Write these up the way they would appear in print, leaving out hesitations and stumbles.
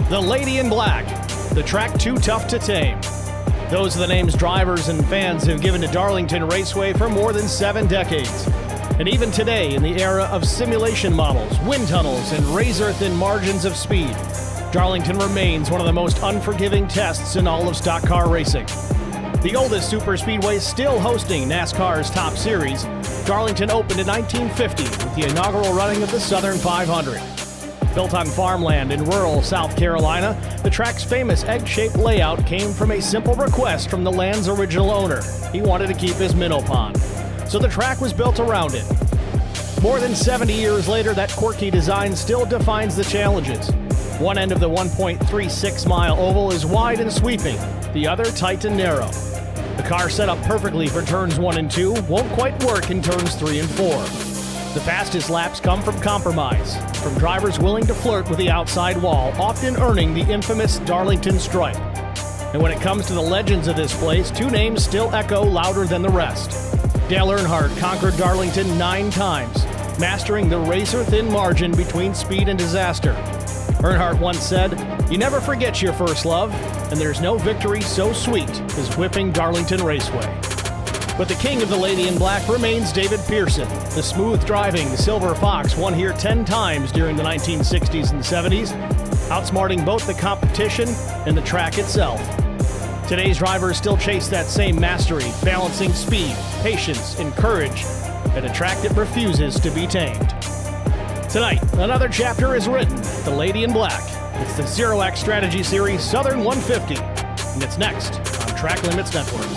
The Lady in Black, the track too tough to tame. Those are the names drivers and fans have given to Darlington Raceway for more than 7 decades. And even today, in the era of simulation models, wind tunnels, and razor-thin margins of speed, Darlington remains one of the most unforgiving tests in all of stock car racing. The oldest superspeedway still hosting NASCAR's Top Series, Darlington opened in 1950 with the inaugural running of the Southern 500. Built on farmland in rural South Carolina, the track's famous egg-shaped layout came from a simple request from the land's original owner. He wanted to keep his minnow pond, so the track was built around it. More than 70 years later, that quirky design still defines the challenges. One end of the 1.36-mile oval is wide and sweeping, the other tight and narrow. The car set up perfectly for turns 1 and 2 won't quite work in turns 3 and 4. The fastest laps come from compromise, from drivers willing to flirt with the outside wall, often earning the infamous Darlington stripe. And when it comes to the legends of this place, 2 names still echo louder than the rest. Dale Earnhardt conquered Darlington 9 times, mastering the razor-thin margin between speed and disaster. Earnhardt once said, "You never forget your first love, and there's no victory so sweet as whipping Darlington Raceway." But the king of the Lady in Black remains David Pearson. The smooth-driving Silver Fox won here 10 times during the 1960s and 70s, outsmarting both the competition and the track itself. Today's drivers still chase that same mastery, balancing speed, patience, and courage at a track that refuses to be tamed. Tonight, another chapter is written, The Lady in Black. It's the ZeroX Strategy Series Southern 150, and it's next on Track Limits Network.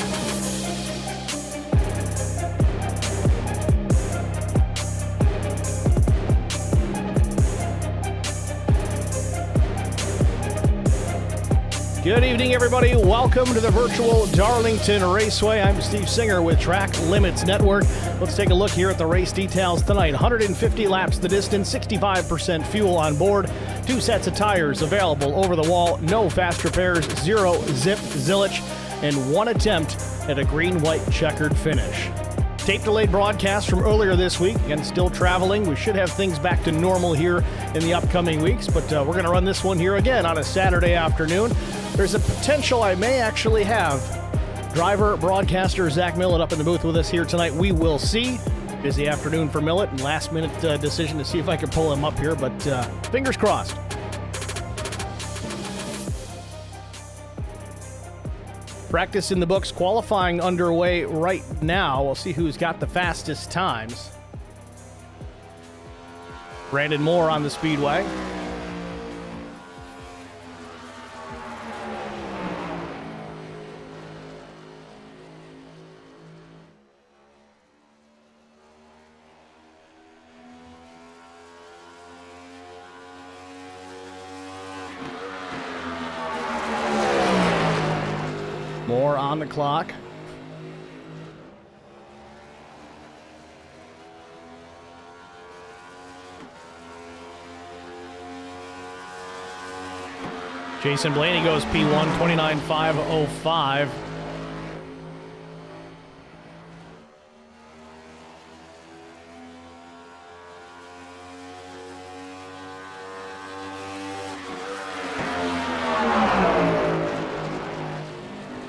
Good evening, everybody. Welcome to the virtual Darlington Raceway. I'm Steve Singer with Track Limits Network. Let's take a look here at the race details tonight. 150 laps the distance, 65% fuel on board, 2 sets of tires available over the wall, no fast repairs, 0 zip zillage, and 1 attempt at a green-white checkered finish. Tape-delayed broadcast from earlier this week. Again, still traveling. We should have things back to normal here in the upcoming weeks, but we're going to run this one here again on a Saturday afternoon. There's a potential I may actually have driver, broadcaster Zach Millett up in the booth with us here tonight. We will see. Busy afternoon for Millett, and last-minute decision to see if I can pull him up here, but fingers crossed. Practice in the books, qualifying underway right now. We'll see who's got the fastest times. Brandon Moore on the speedway. Moore on the clock. Jason Blaney goes P1, 29.505.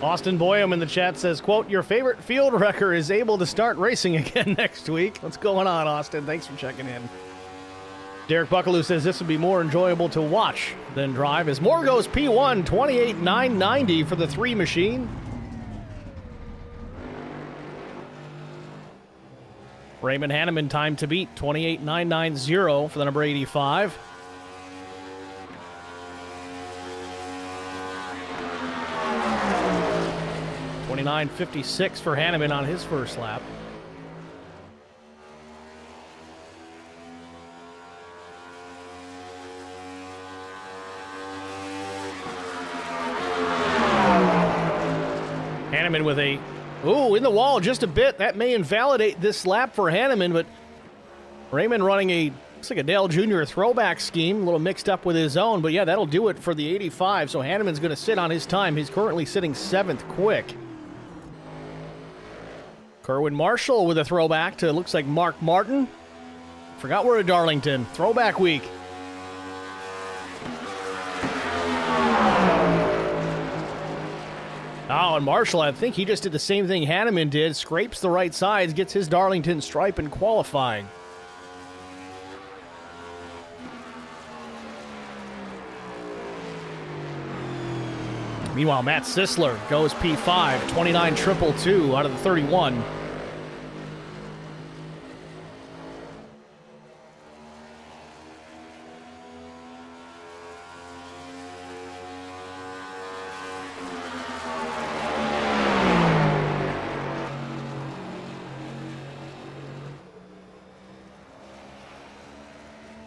Austin Boyum in the chat says, quote, "Your favorite field wrecker is able to start racing again next week." What's going on, Austin? Thanks for checking in. Derek Buckaloo says this would be more enjoyable to watch than drive as Moore goes P1, 28.990 for the 3 machine. Raymond Hanneman time to beat, 28.990 for the number 85. $29.56 for Hanneman on his first lap. Hanneman with a, in the wall just a bit. That may invalidate this lap for Hanneman, but Raymond running a, looks like a Dale Jr. throwback scheme, a little mixed up with his own, but yeah, that'll do it for the 85. So Hanneman's going to sit on his time. He's currently sitting 7th quick. Kerwin Marshall with a throwback to, looks like Mark Martin. Forgot we're at Darlington. Throwback week. Oh, and Marshall, I think he just did the same thing Hanneman did. Scrapes the right sides, gets his Darlington stripe in qualifying. Meanwhile, Matt Sisler goes P5, 29.222 out of the 31.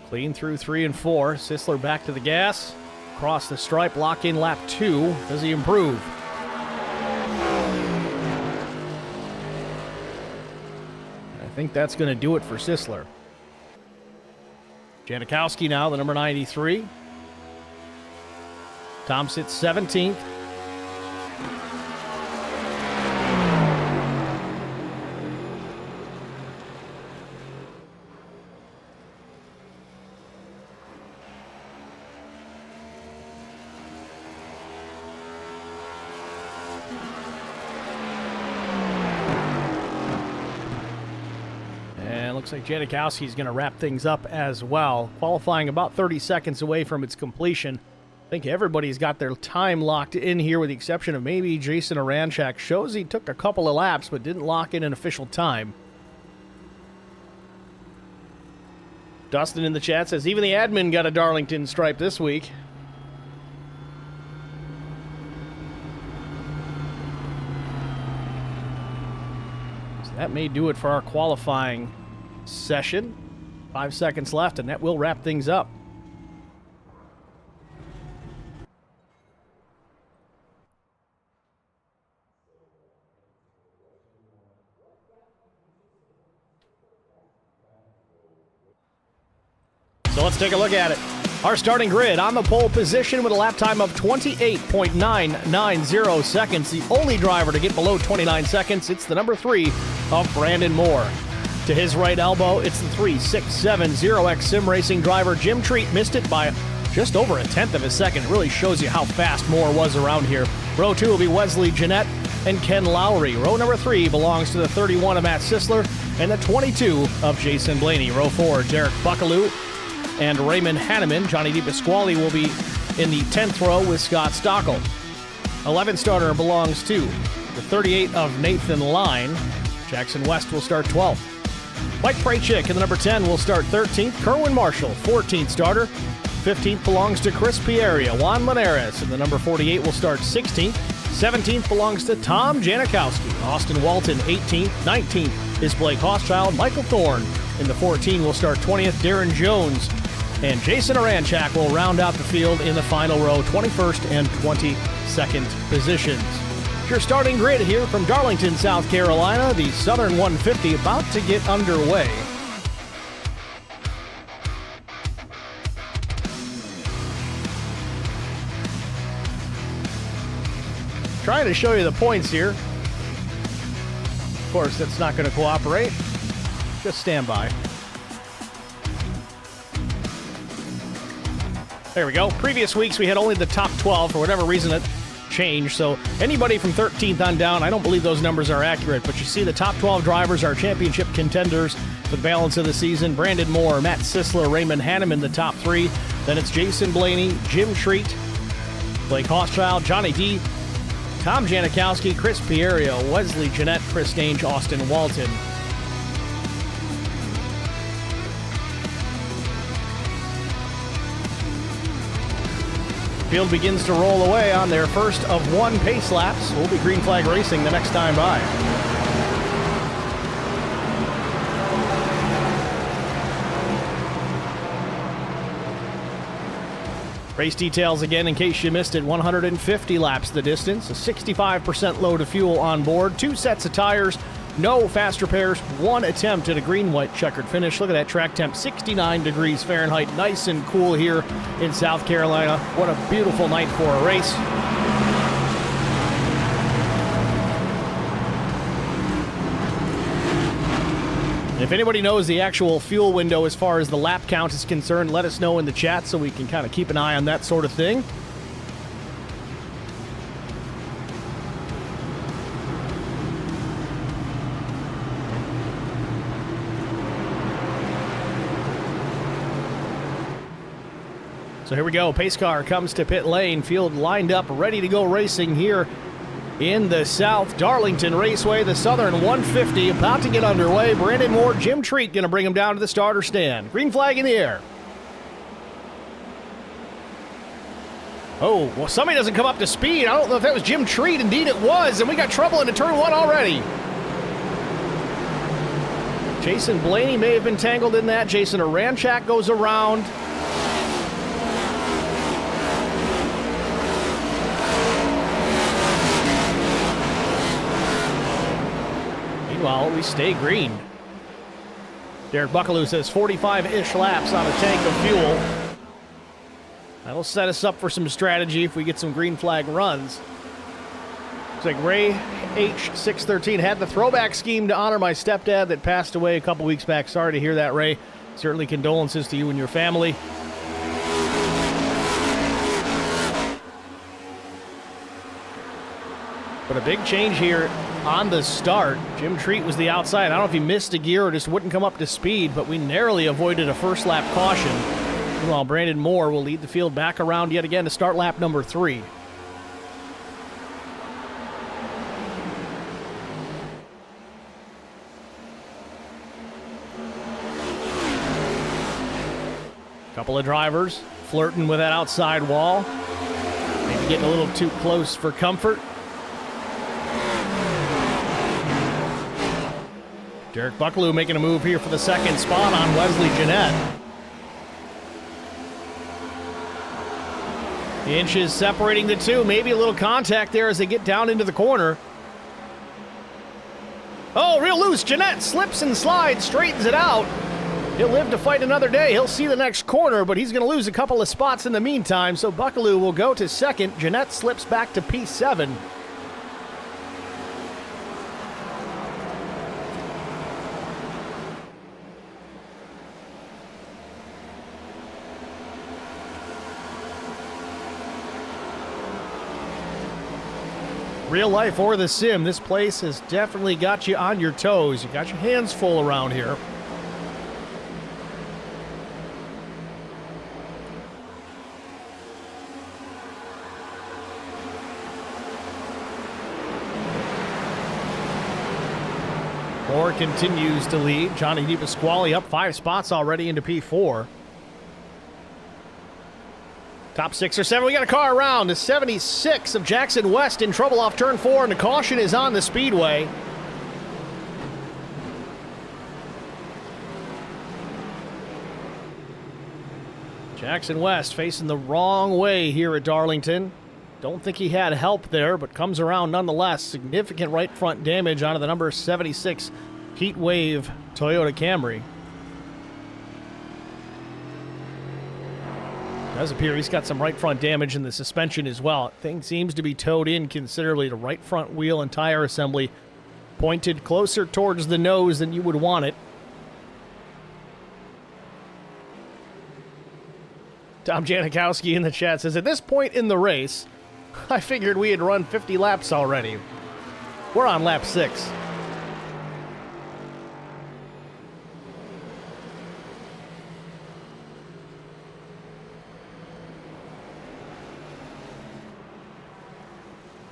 Clean through 3 and 4. Sisler back to the gas. Cross the stripe, lock in lap 2. Does he improve? I think that's going to do it for Sisler. Janikowski now, the number 93. Tom sits 17th. Looks like Janikowski's going to wrap things up as well. Qualifying about 30 seconds away from its completion. I think everybody's got their time locked in here with the exception of maybe Jason Aranchak. Shows he took a couple of laps but didn't lock in an official time. Dustin in the chat says, even the admin got a Darlington stripe this week. So that may do it for our qualifying session. 5 seconds left, and that will wrap things up. So let's take a look at it. Our starting grid on the pole position with a lap time of 28.990 seconds. The only driver to get below 29 seconds, it's the number 3 of Brandon Moore. To his right elbow, it's the 3.67 ZeroX Sim Racing driver. Jim Treat missed it by just over a tenth of a second. It really shows you how fast Moore was around here. Row 2 will be Wesley Jeanette and Ken Lowry. Row number 3 belongs to the 31 of Matt Sisler and the 22 of Jason Blaney. Row 4, Derek Buckaloo and Raymond Hanneman. Johnny DePasquale will be in the 10th row with Scott Stockel. 11 starter belongs to the 38 of Nathan Line. Jackson West will start 12th. Mike Praychick in the number 10 will start 13th. Kerwin Marshall, 14th starter. 15th belongs to Chris Pieria. Juan Linares in the number 48 will start 16th. 17th belongs to Tom Janikowski. Austin Walton, 18th. 19th is Blake Hochschild. Michael Thorne in the 14 will start 20th. Darren Jones and Jason Aranchak will round out the field in the final row, 21st and 22nd positions. Your starting grid here from Darlington, South Carolina. The Southern 150 about to get underway. Trying to show you the points here. Of course, that's not going to cooperate. Just stand by. There we go. Previous weeks we had only the top 12. For whatever reason it changed. So anybody from 13th on down, I don't believe those numbers are accurate. But you see the top 12 drivers are championship contenders for the balance of the season. Brandon Moore, Matt Sisler, Raymond Hanneman, the top 3. Then it's Jason Blaney, Jim Treat, Blake Hochschild, Johnny D, Tom Janikowski, Chris Pieria, Wesley Jeanette, Chris Gange, Austin Walton. Field begins to roll away on their first of 1 pace laps. We'll be green flag racing the next time by. Race details again in case you missed it. 150 laps the distance, a 65% load of fuel on board, 2 sets of tires, no fast repairs, 1 attempt at a green-white checkered finish. Look at that track temp, 69 degrees Fahrenheit, nice and cool here in South Carolina. What a beautiful night for a race. If anybody knows the actual fuel window as far as the lap count is concerned, let us know in the chat so we can kind of keep an eye on that sort of thing. So here we go. Pace car comes to pit lane. Field lined up, ready to go racing here in the South. Darlington Raceway, the Southern 150, about to get underway. Brandon Moore, Jim Treat going to bring him down to the starter stand. Green flag in the air. Oh, well, somebody doesn't come up to speed. I don't know if that was Jim Treat. Indeed it was, and we got trouble into turn one already. Jason Blaney may have been tangled in that. Jason Aranchak goes around. Meanwhile, we stay green. Derek Buckaloo says 45-ish laps on a tank of fuel. That'll set us up for some strategy if we get some green flag runs. Looks like Ray H613 had the throwback scheme to honor my stepdad that passed away a couple weeks back. Sorry to hear that, Ray. Certainly condolences to you and your family. But a big change here on the start. Jim Treat was the outside. I don't know if he missed a gear or just wouldn't come up to speed, but we narrowly avoided a first lap caution. Meanwhile, Brandon Moore will lead the field back around yet again to start lap number 3. Couple of drivers flirting with that outside wall. Maybe getting a little too close for comfort. Derek Buckaloo making a move here for the second spot on Wesley Jeanette. Inches separating the two. Maybe a little contact there as they get down into the corner. Oh, real loose. Jeanette slips and slides, straightens it out. He'll live to fight another day. He'll see the next corner, but he's going to lose a couple of spots in the meantime. So Buckaloo will go to second. Jeanette slips back to P7. Real life or the sim, this place has definitely got you on your toes. You got your hands full around here. Moore continues to lead. Johnny DePasquale up 5 spots already into P4. Top 6 or 7, we got a car around. The 76 of Jackson West in trouble off turn 4, and the caution is on the speedway. Jackson West facing the wrong way here at Darlington. Don't think he had help there, but comes around nonetheless. Significant right front damage onto the number 76 Heat Wave Toyota Camry. Does appear he's got some right front damage in the suspension as well. Thing seems to be towed in considerably. The right front wheel and tire assembly pointed closer towards the nose than you would want it. Tom Janikowski in the chat says, at this point in the race, I figured we had run 50 laps already. We're on lap 6.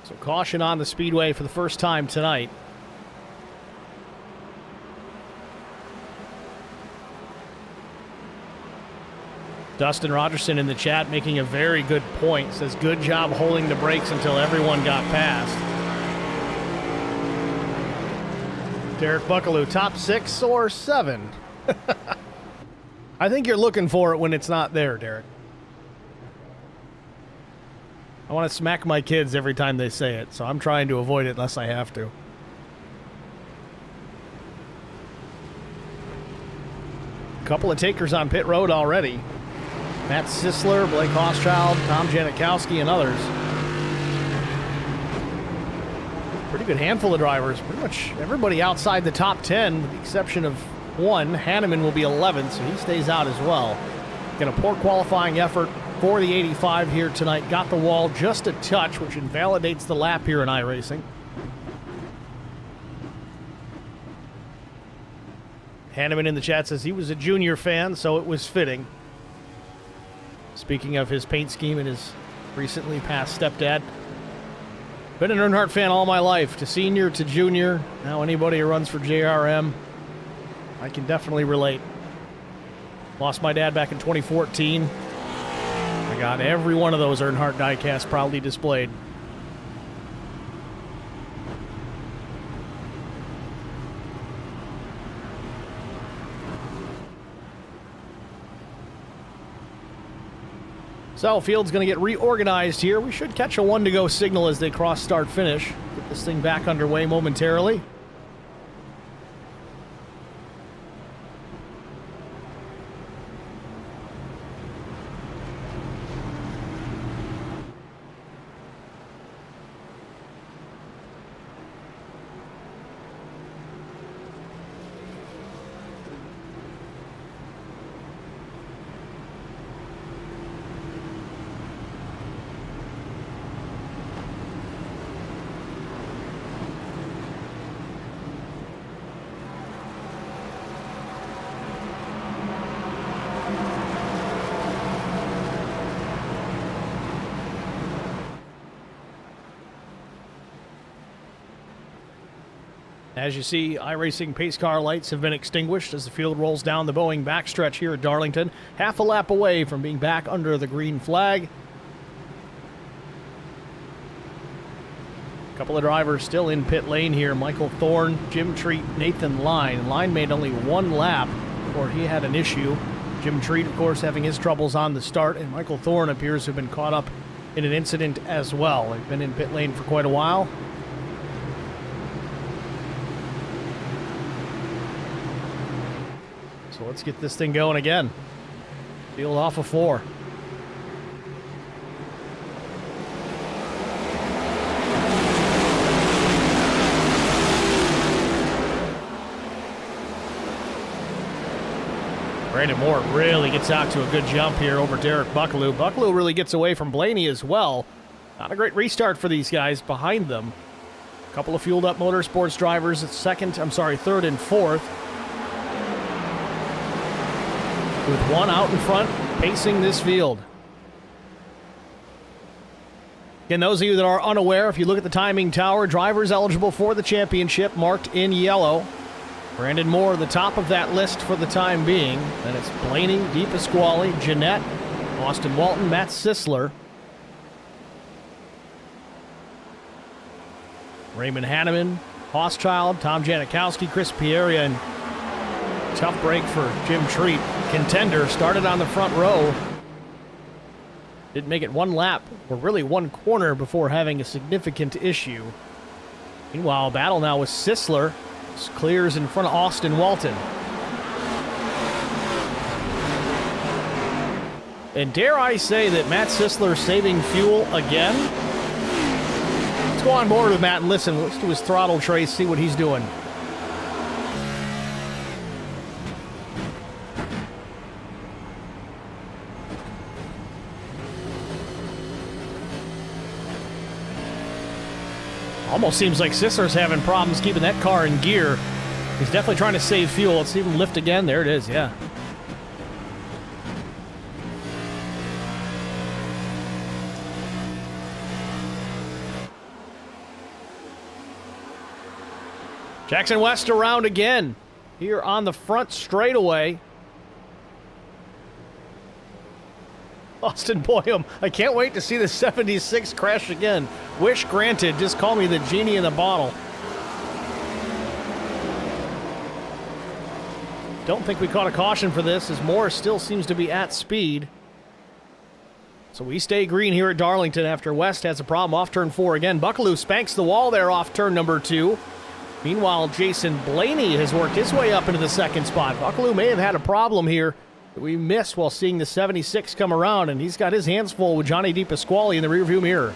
So caution on the speedway for the first time tonight. Dustin Rogerson in the chat making a very good point. Says, good job holding the brakes until everyone got past. Derek Buckaloo, top 6 or 7? I think you're looking for it when it's not there, Derek. I want to smack my kids every time they say it, so I'm trying to avoid it unless I have to. Couple of takers on pit road already. Matt Sisler, Blake Hochschild, Tom Janikowski, and others. Pretty good handful of drivers. Pretty much everybody outside the top 10, with the exception of one. Hanneman will be 11th, so he stays out as well. Got a poor qualifying effort for the 85 here tonight. Got the wall just a touch, which invalidates the lap here in iRacing. Hanneman in the chat says he was a junior fan, so it was fitting. Speaking of his paint scheme and his recently passed stepdad. Been an Earnhardt fan all my life, to senior to junior. Now anybody who runs for JRM, I can definitely relate. Lost my dad back in 2014. I got every one of those Earnhardt diecasts proudly displayed. So, field's going to get reorganized here. We should catch a 1-to-go signal as they cross start finish. Get this thing back underway momentarily. As you see, iRacing pace car lights have been extinguished as the field rolls down the Boeing backstretch here at Darlington. Half a lap away from being back under the green flag. A couple of drivers still in pit lane here. Michael Thorne, Jim Treat, Nathan Line. Line made only one lap before he had an issue. Jim Treat, of course, having his troubles on the start, and Michael Thorne appears to have been caught up in an incident as well. They've been in pit lane for quite a while. So let's get this thing going again. Field off of 4. Brandon Moore really gets out to a good jump here over Derek Buckaloo. Buckaloo really gets away from Blaney as well. Not a great restart for these guys behind them. A couple of fueled up motorsports drivers at third and fourth. With one out in front, pacing this field. Again, those of you that are unaware, if you look at the timing tower, drivers eligible for the championship marked in yellow. Brandon Moore, the top of that list for the time being. Then it's Blaney, DePasquale, Jeanette, Austin Walton, Matt Sisler, Raymond Hanneman, Hochschild, Tom Janikowski, Chris Pieria, and tough break for Jim Treat. Contender started on the front row. Didn't make it one lap, or really one corner, before having a significant issue. Meanwhile, battle now with Sisler. Clears in front of Austin Walton. And dare I say that Matt Sisler saving fuel again? Let's go on board with Matt and listen. Let's do his throttle trace, see what he's doing. Almost seems like Sisler's having problems keeping that car in gear. He's definitely trying to save fuel. Let's see him lift again. There it is, yeah. Jackson West around again here on the front straightaway. Austin Boyum, I can't wait to see the 76 crash again. Wish granted, just call me the genie in the bottle. Don't think we caught a caution for this, as Moore still seems to be at speed. So we stay green here at Darlington after West has a problem off turn 4 again. Buckaloo spanks the wall there off turn number 2. Meanwhile, Jason Blaney has worked his way up into the second spot. Buckaloo may have had a problem here that we missed while seeing the 76 come around, and he's got his hands full with Johnny DePasquale in the rearview mirror.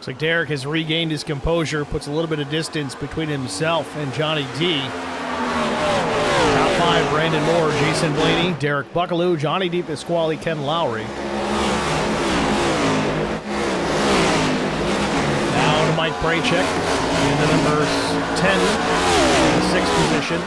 Looks like Derek has regained his composure, puts a little bit of distance between himself and Johnny D. Top 5, Brandon Moore, Jason Blaney, Derek Buckaloo, Johnny DePasquale, Ken Lowry. Now to Mike Braychek in the number 10, in the 6th position.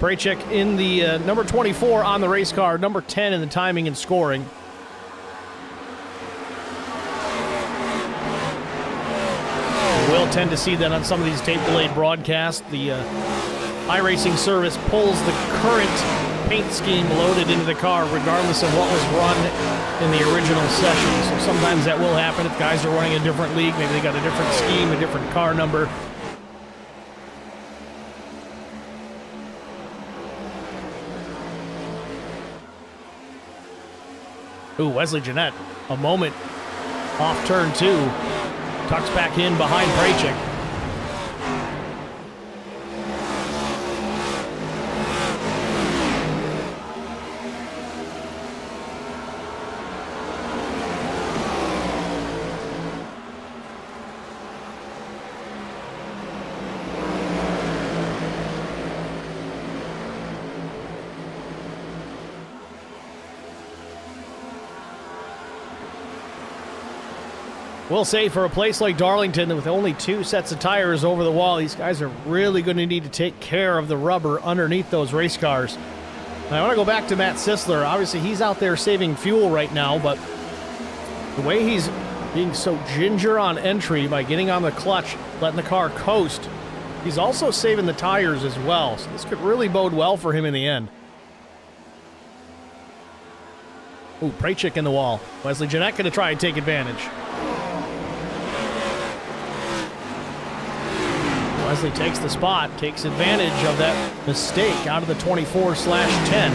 Braychek in the number 24 on the race car, number 10 in the timing and scoring. We'll tend to see that on some of these tape-delayed broadcasts. The iRacing service pulls the current paint scheme loaded into the car regardless of what was run in the original session. So sometimes that will happen if guys are running a different league. Maybe they got a different scheme, a different car number. Ooh, Wesley Jeanette, a moment off turn 2. Tucks back in behind Braychek. We'll say for a place like Darlington, with only 2 sets of tires over the wall, these guys are really going to need to take care of the rubber underneath those race cars. And I want to go back to Matt Sisler. Obviously, he's out there saving fuel right now, but the way he's being so ginger on entry by getting on the clutch, letting the car coast, he's also saving the tires as well. So this could really bode well for him in the end. Ooh, Braychek in the wall. Wesley Jeanette going to try and take advantage. Wesley takes the spot, takes advantage of that mistake out of the 24/10.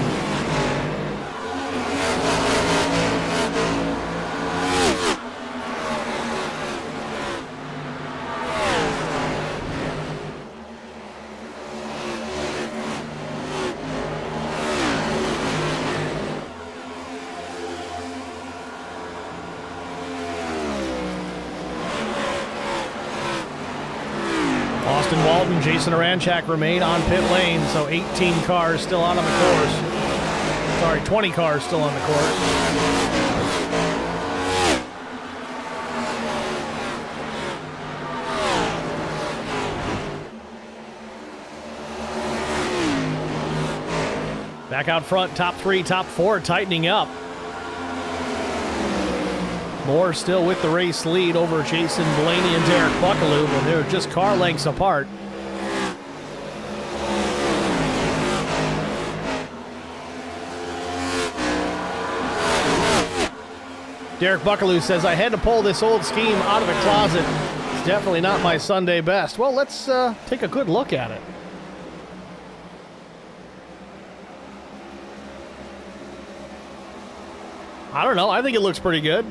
Austin Walton, Jason Aranchak remain on pit lane, so 18 cars still out on the course. Sorry, 20 cars still on the course. Back out front, top 3, top 4 tightening up. Moore still with the race lead over Jason Blaney and Derek Buckaloo, but they're just car lengths apart. Derek Buckaloo says, I had to pull this old scheme out of the closet. It's definitely not my Sunday best. Well, let's take a good look at it. I don't know. I think it looks pretty good.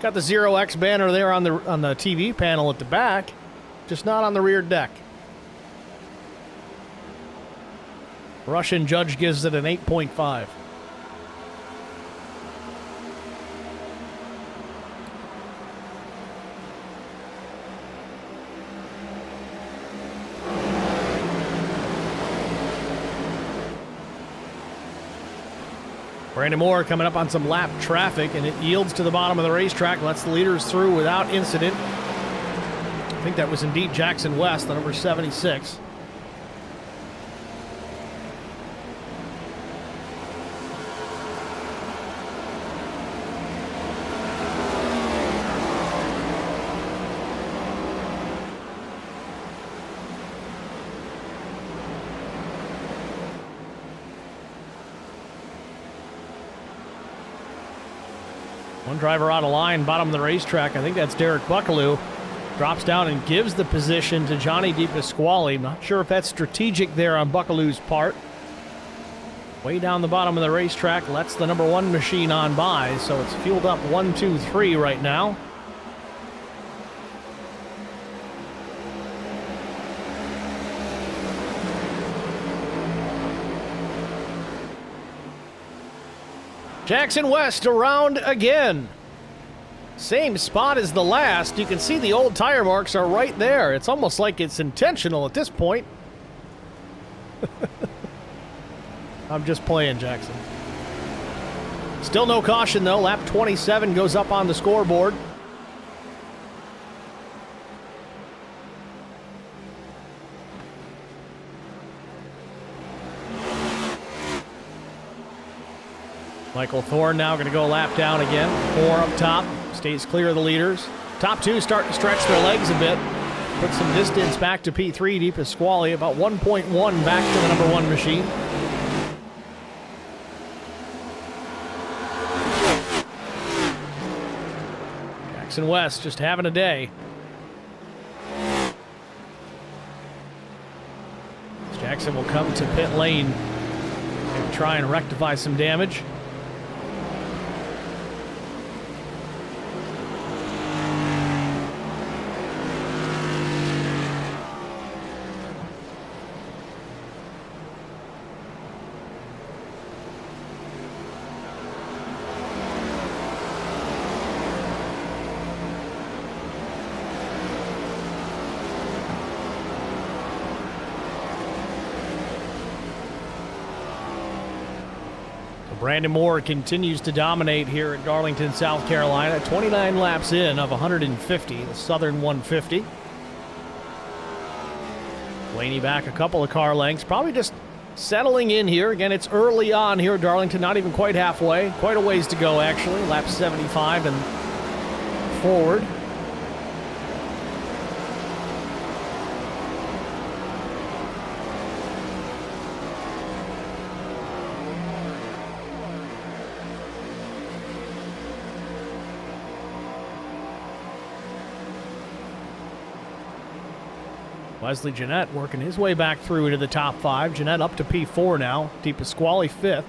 Got the ZeroX banner there on the TV panel at the back, just not on the rear deck. Russian judge gives it an 8.5. Brandon Moore coming up on some lap traffic, and it yields to the bottom of the racetrack, lets the leaders through without incident. I think that was indeed Jackson West, the number 76. One driver out of line, bottom of the racetrack. I think that's Derek Buckaloo. Drops down and gives the position to Johnny DePasquale. Not sure if that's strategic there on Buckaloo's part. Way down the bottom of the racetrack, lets the number 1 machine on by, so it's fueled up 1, 2, 3 right now. Jackson West around again. Same spot as the last. You can see the old tire marks are right there. It's almost like it's intentional at this point. I'm just playing, Jackson. Still no caution, though. Lap 27 goes up on the scoreboard. Michael Thorne now going to go a lap down again. 4 up top. Stays clear of the leaders. Top 2 start to stretch their legs a bit. Put some distance back to P3, Di Pasquale. About 1.1 back to the number 1 machine. Jackson West just having a day. Jackson will come to pit lane and try and rectify some damage. Brandon Moore continues to dominate here at Darlington, South Carolina. 29 laps in of 150, the Southern 150. Blaney back a couple of car lengths, probably just settling in here. Again, it's early on here at Darlington, not even quite halfway. Quite a ways to go, actually. Lap 75 and forward. Wesley Jeanette working his way back through into the top 5. Jeanette up to P4 now. Di Pasquale 5th.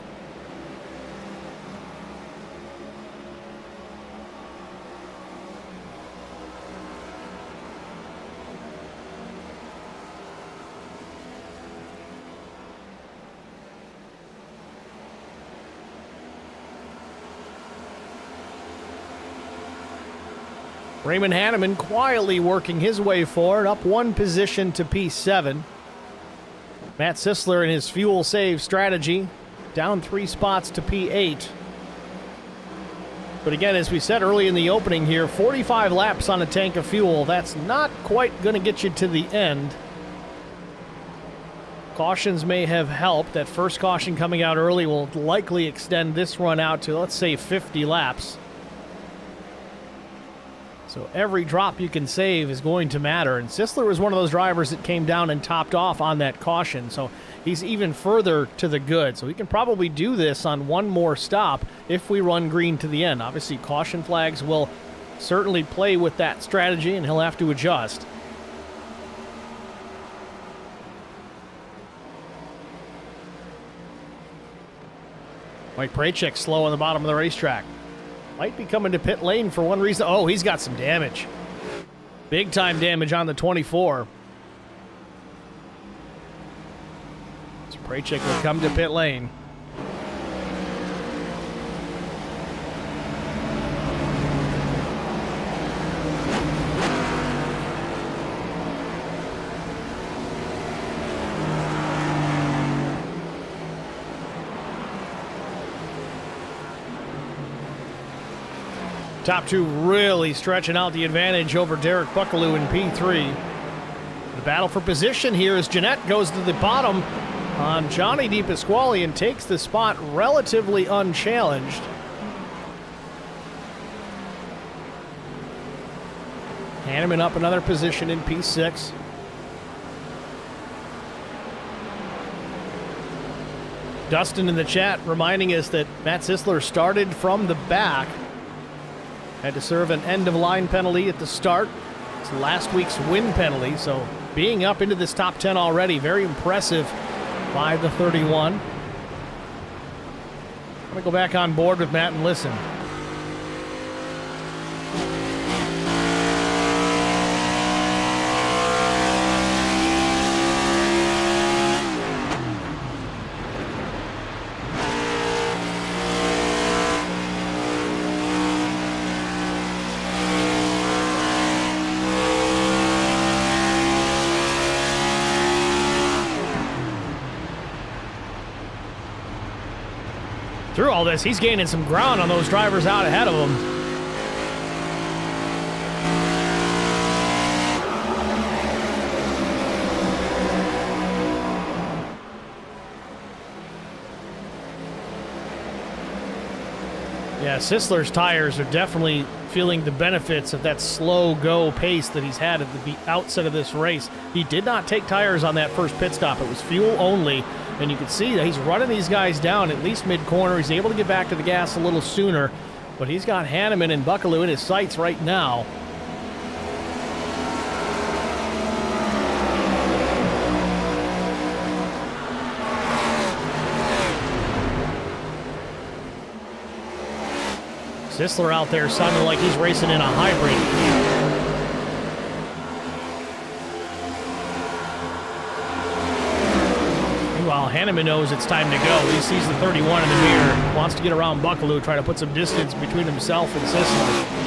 Raymond Hanneman quietly working his way forward, up 1 position to P7. Matt Sisler in his fuel save strategy, down 3 spots to P8. But again, as we said early in the opening here, 45 laps on a tank of fuel, that's not quite going to get you to the end. Cautions may have helped. That first caution coming out early will likely extend this run out to, let's say, 50 laps. So every drop you can save is going to matter. And Sisler was one of those drivers that came down and topped off on that caution. So he's even further to the good. So he can probably do this on one more stop if we run green to the end. Obviously, caution flags will certainly play with that strategy, and he'll have to adjust. Mike Prachek slow on the bottom of the racetrack. Might be coming to pit lane for one reason. Oh, he's got some damage. Big time damage on the 24. So Prachek will come to pit lane. Top 2 really stretching out the advantage over Derek Buckaloo in P3. The battle for position here as Jeanette goes to the bottom on Johnny Di Pasquale and takes the spot relatively unchallenged. Hanneman up another position in P6. Dustin in the chat reminding us that Matt Sisler started from the back. Had to serve an end-of-line penalty at the start. It's last week's win penalty, so being up into this top 10 already, very impressive by the 31. I'm going to go back on board with Matt and listen. all this. He's gaining some ground on those drivers out ahead of him. Yeah, Sisler's tires are definitely feeling the benefits of that slow go pace that he's had at the outset of this race. He did not take tires on that first pit stop. It was fuel only, and you can see that he's running these guys down at least mid-corner. He's able to get back to the gas a little sooner, but he's got Hanneman and Buckaloo in his sights right now. Sisler out there sounding like he's racing in a hybrid. Meanwhile, Hanneman knows it's time to go. He sees the 31 in the mirror, wants to get around Buckaloo, try to put some distance between himself and Sisler.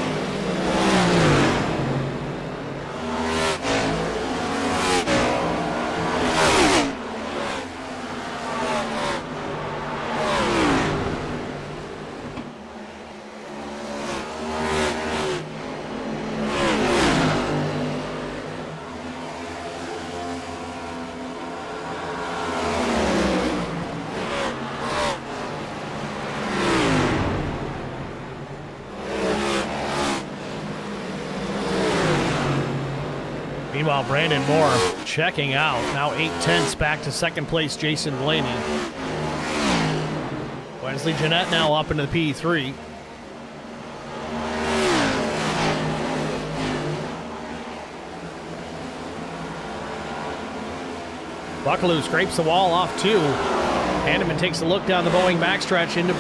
Meanwhile, Brandon Moore checking out. Now 8/10 back to second place, Jason Blaney. Wesley Jeanette now up into the P3. Buckaloo scrapes the wall off two. Hanneman takes a look down the Boeing backstretch into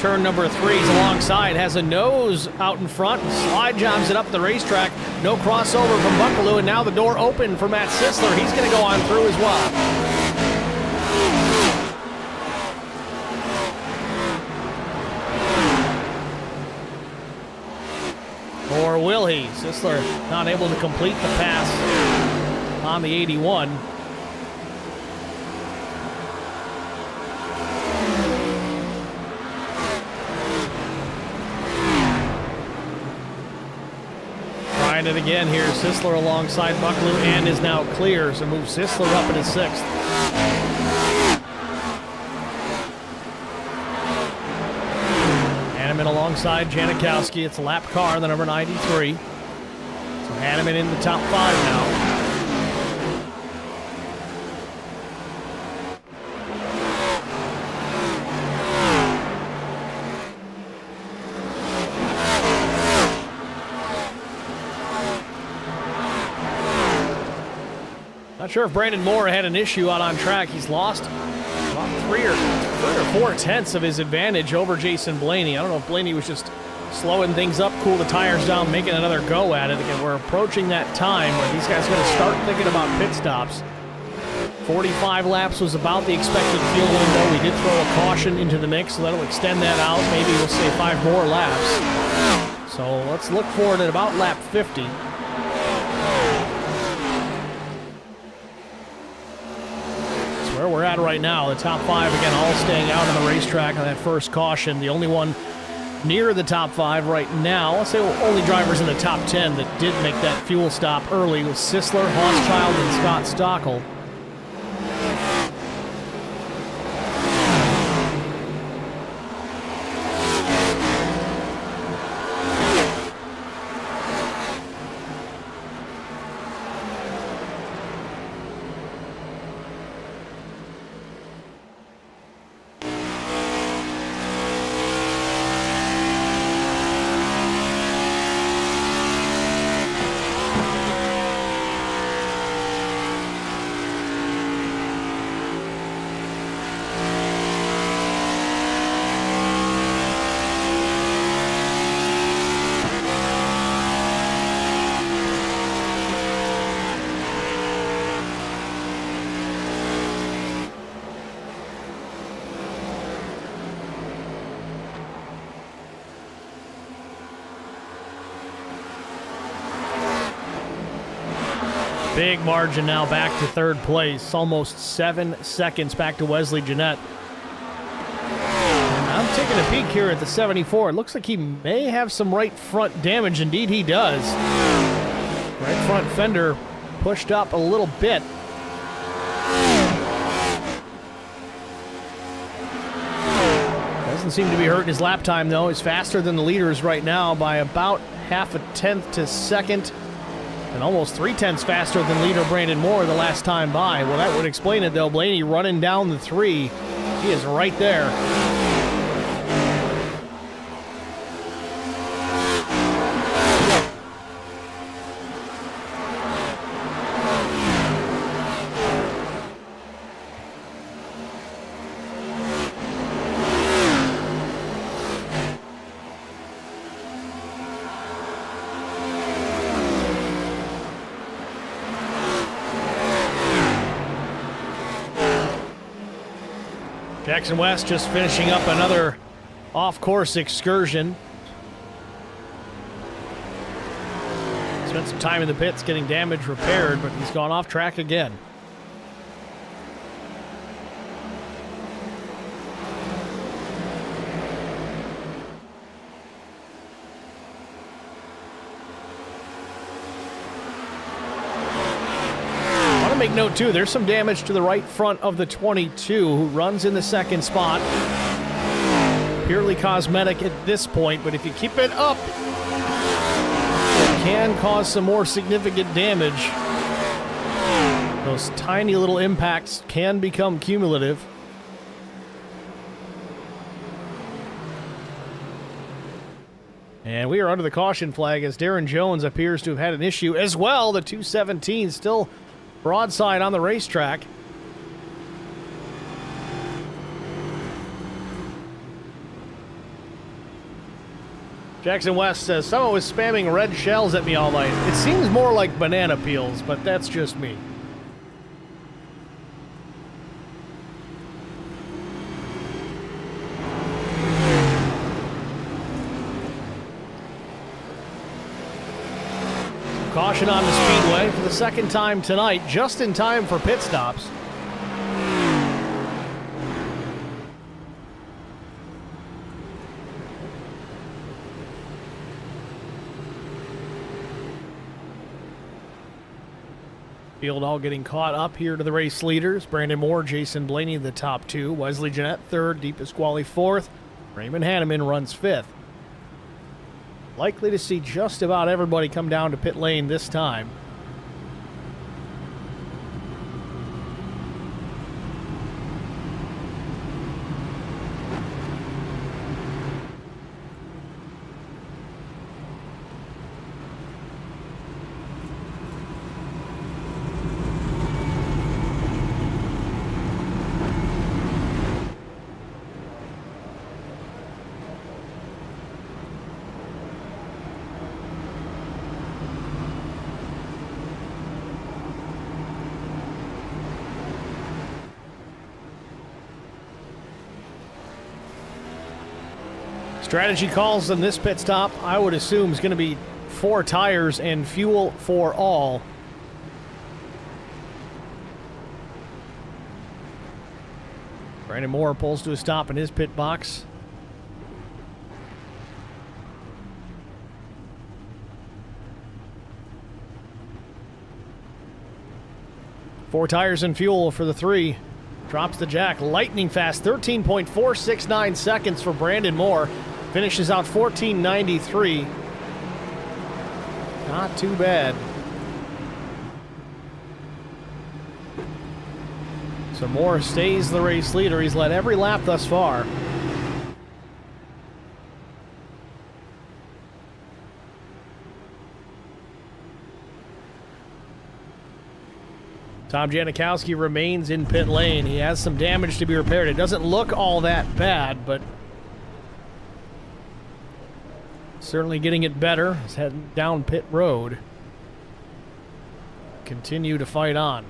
turn number 3. He's alongside, has a nose out in front, slide jobs it up the racetrack. No crossover from Buckaloo, and now the door open for Matt Sisler. He's going to go on through as well. Or will he? Sisler not able to complete the pass on the 81. It again here. Sisler alongside Buckaloo and is now clear, so moves Sisler up into 6th. Hanneman alongside Janikowski. It's a lap car, the number 93. So Hanneman in the top 5 now. Not sure if Brandon Moore had an issue out on track. He's lost about 3 or 4 tenths of his advantage over Jason Blaney. I don't know if Blaney was just slowing things up, cool the tires down, making another go at it. Again, we're approaching that time where these guys are going to start thinking about pit stops. 45 laps was about the expected fuel window. We did throw a caution into the mix, so that'll extend that out. Maybe we'll say 5 more laps. So let's look forward at about lap 50. Where we're at right now, the top 5 again all staying out on the racetrack on that first caution. The only one near the top 5 right now, let's say only drivers in the top 10 that did make that fuel stop early was Sisler, Hochschild, and Scott Stockel. Big margin now back to 3rd place. Almost 7 seconds back to Wesley Jeanette. And I'm taking a peek here at the 74. It looks like he may have some right front damage. Indeed, he does. Right front fender pushed up a little bit. Doesn't seem to be hurting his lap time, though. He's faster than the leaders right now by about half a tenth to second, and almost 3/10 faster than leader Brandon Moore the last time by. Well, that would explain it, though. Blaney running down the 3. He is right there. Jackson West just finishing up another off-course excursion. Spent some time in the pits getting damage repaired, but he's gone off track again. Make note too, there's some damage to the right front of the 22, who runs in the second spot. Purely cosmetic at this point, but if you keep it up, it can cause some more significant damage. Those tiny little impacts can become cumulative. And we are under the caution flag as Darren Jones appears to have had an issue as well. The 217 still broadside on the racetrack. Jackson West says, someone was spamming red shells at me all night. It seems more like banana peels, but that's just me. Caution on the speedway for the second time tonight, just in time for pit stops. Field all getting caught up here to the race leaders. Brandon Moore, Jason Blaney, the top 2. Wesley Jeanette, 3rd. Deep Pasquale, 4th. Raymond Hanneman runs 5th. Likely to see just about everybody come down to pit lane this time. Strategy calls on this pit stop, I would assume, is going to be 4 tires and fuel for all. Brandon Moore pulls to a stop in his pit box. Four tires and fuel for the 3. Drops the jack, lightning fast, 13.469 seconds for Brandon Moore. Finishes out 14.93. Not too bad. So Moore stays the race leader. He's led every lap thus far. Tom Janikowski remains in pit lane. He has some damage to be repaired. It doesn't look all that bad, but certainly getting it better. He's heading down pit road. Continue to fight on.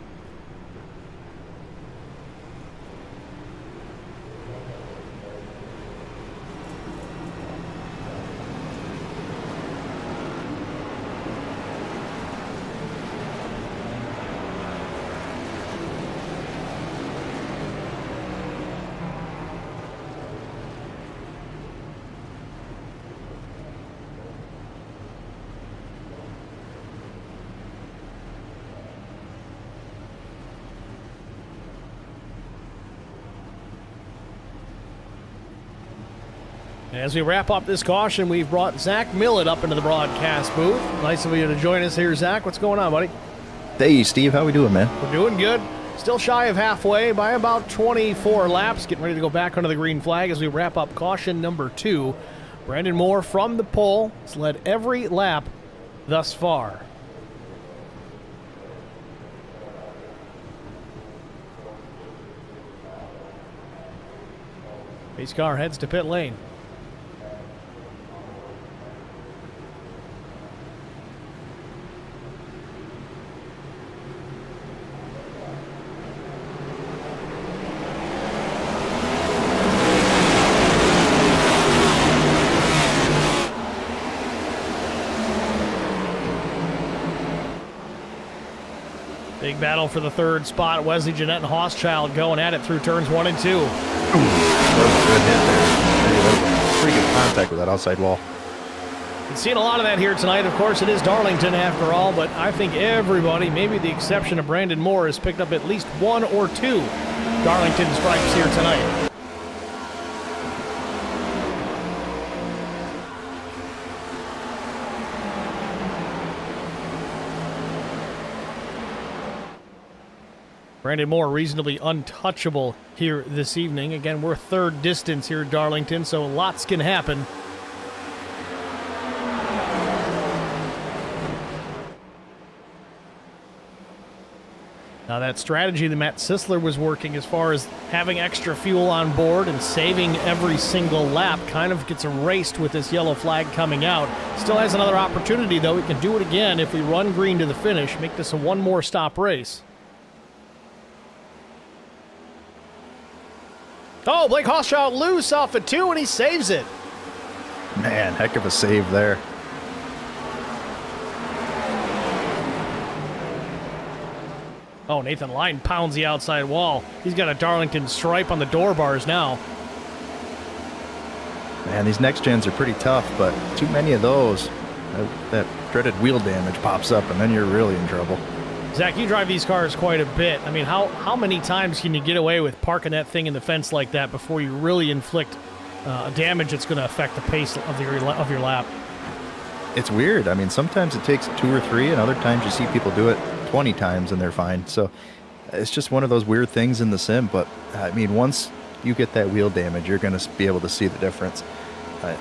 As we wrap up this caution, we've brought Zach Millett up into the broadcast booth. Nice of you to join us here, Zach. What's going on, buddy? Hey, Steve. How we doing, man? We're doing good. Still shy of halfway by about 24 laps. Getting ready to go back under the green flag as we wrap up caution number 2. Brandon Moore from the pole has led every lap thus far. Pace car heads to pit lane. Big battle for the third spot. Wesley, Jeanette, and Hochschild going at it through turns 1 and 2. That was a good hit there. Pretty good contact with that outside wall. Been seeing a lot of that here tonight. Of course, it is Darlington after all, but I think everybody, maybe the exception of Brandon Moore, has picked up at least 1 or 2 Darlington stripes here tonight. Brandon Moore reasonably untouchable here this evening. Again, we're third distance here at Darlington, so lots can happen. Now that strategy that Matt Sisler was working as far as having extra fuel on board and saving every single lap kind of gets erased with this yellow flag coming out. Still has another opportunity, though. We can do it again if we run green to the finish, make this a one more stop race. Oh, Blake Hochschild loose off at 2, and he saves it. Man, heck of a save there. Oh, Nathan Lyon pounds the outside wall. He's got a Darlington stripe on the door bars now. Man, these next gens are pretty tough, but too many of those, that dreaded wheel damage pops up, and then you're really in trouble. Zach, you drive these cars quite a bit. I mean, how many times can you get away with parking that thing in the fence like that before you really inflict damage that's going to affect the pace of your lap? It's weird. I mean, sometimes it takes 2 or 3, and other times you see people do it 20 times and they're fine. So it's just one of those weird things in the sim. But, I mean, once you get that wheel damage, you're going to be able to see the difference.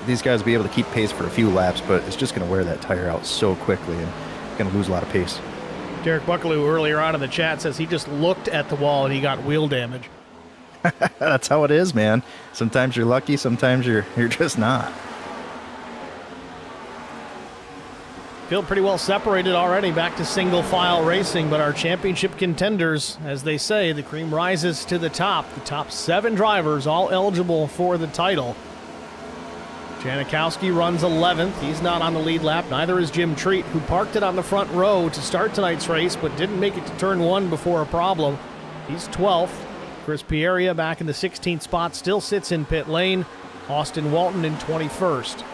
These guys will be able to keep pace for a few laps, but it's just going to wear that tire out so quickly and going to lose a lot of pace. Derek Buckaloo earlier on in the chat says he just looked at the wall and he got wheel damage. That's how it is, man. Sometimes you're lucky, sometimes you're just not. Feel pretty well separated already, back to single file racing, but our championship contenders, as they say, the cream rises to the top. The top 7 drivers all eligible for the title. Janikowski runs 11th. He's not on the lead lap. Neither is Jim Treat, who parked it on the front row to start tonight's race, but didn't make it to turn 1 before a problem. He's 12th. Chris Pieria back in the 16th spot, still sits in pit lane. Austin Walton in 21st.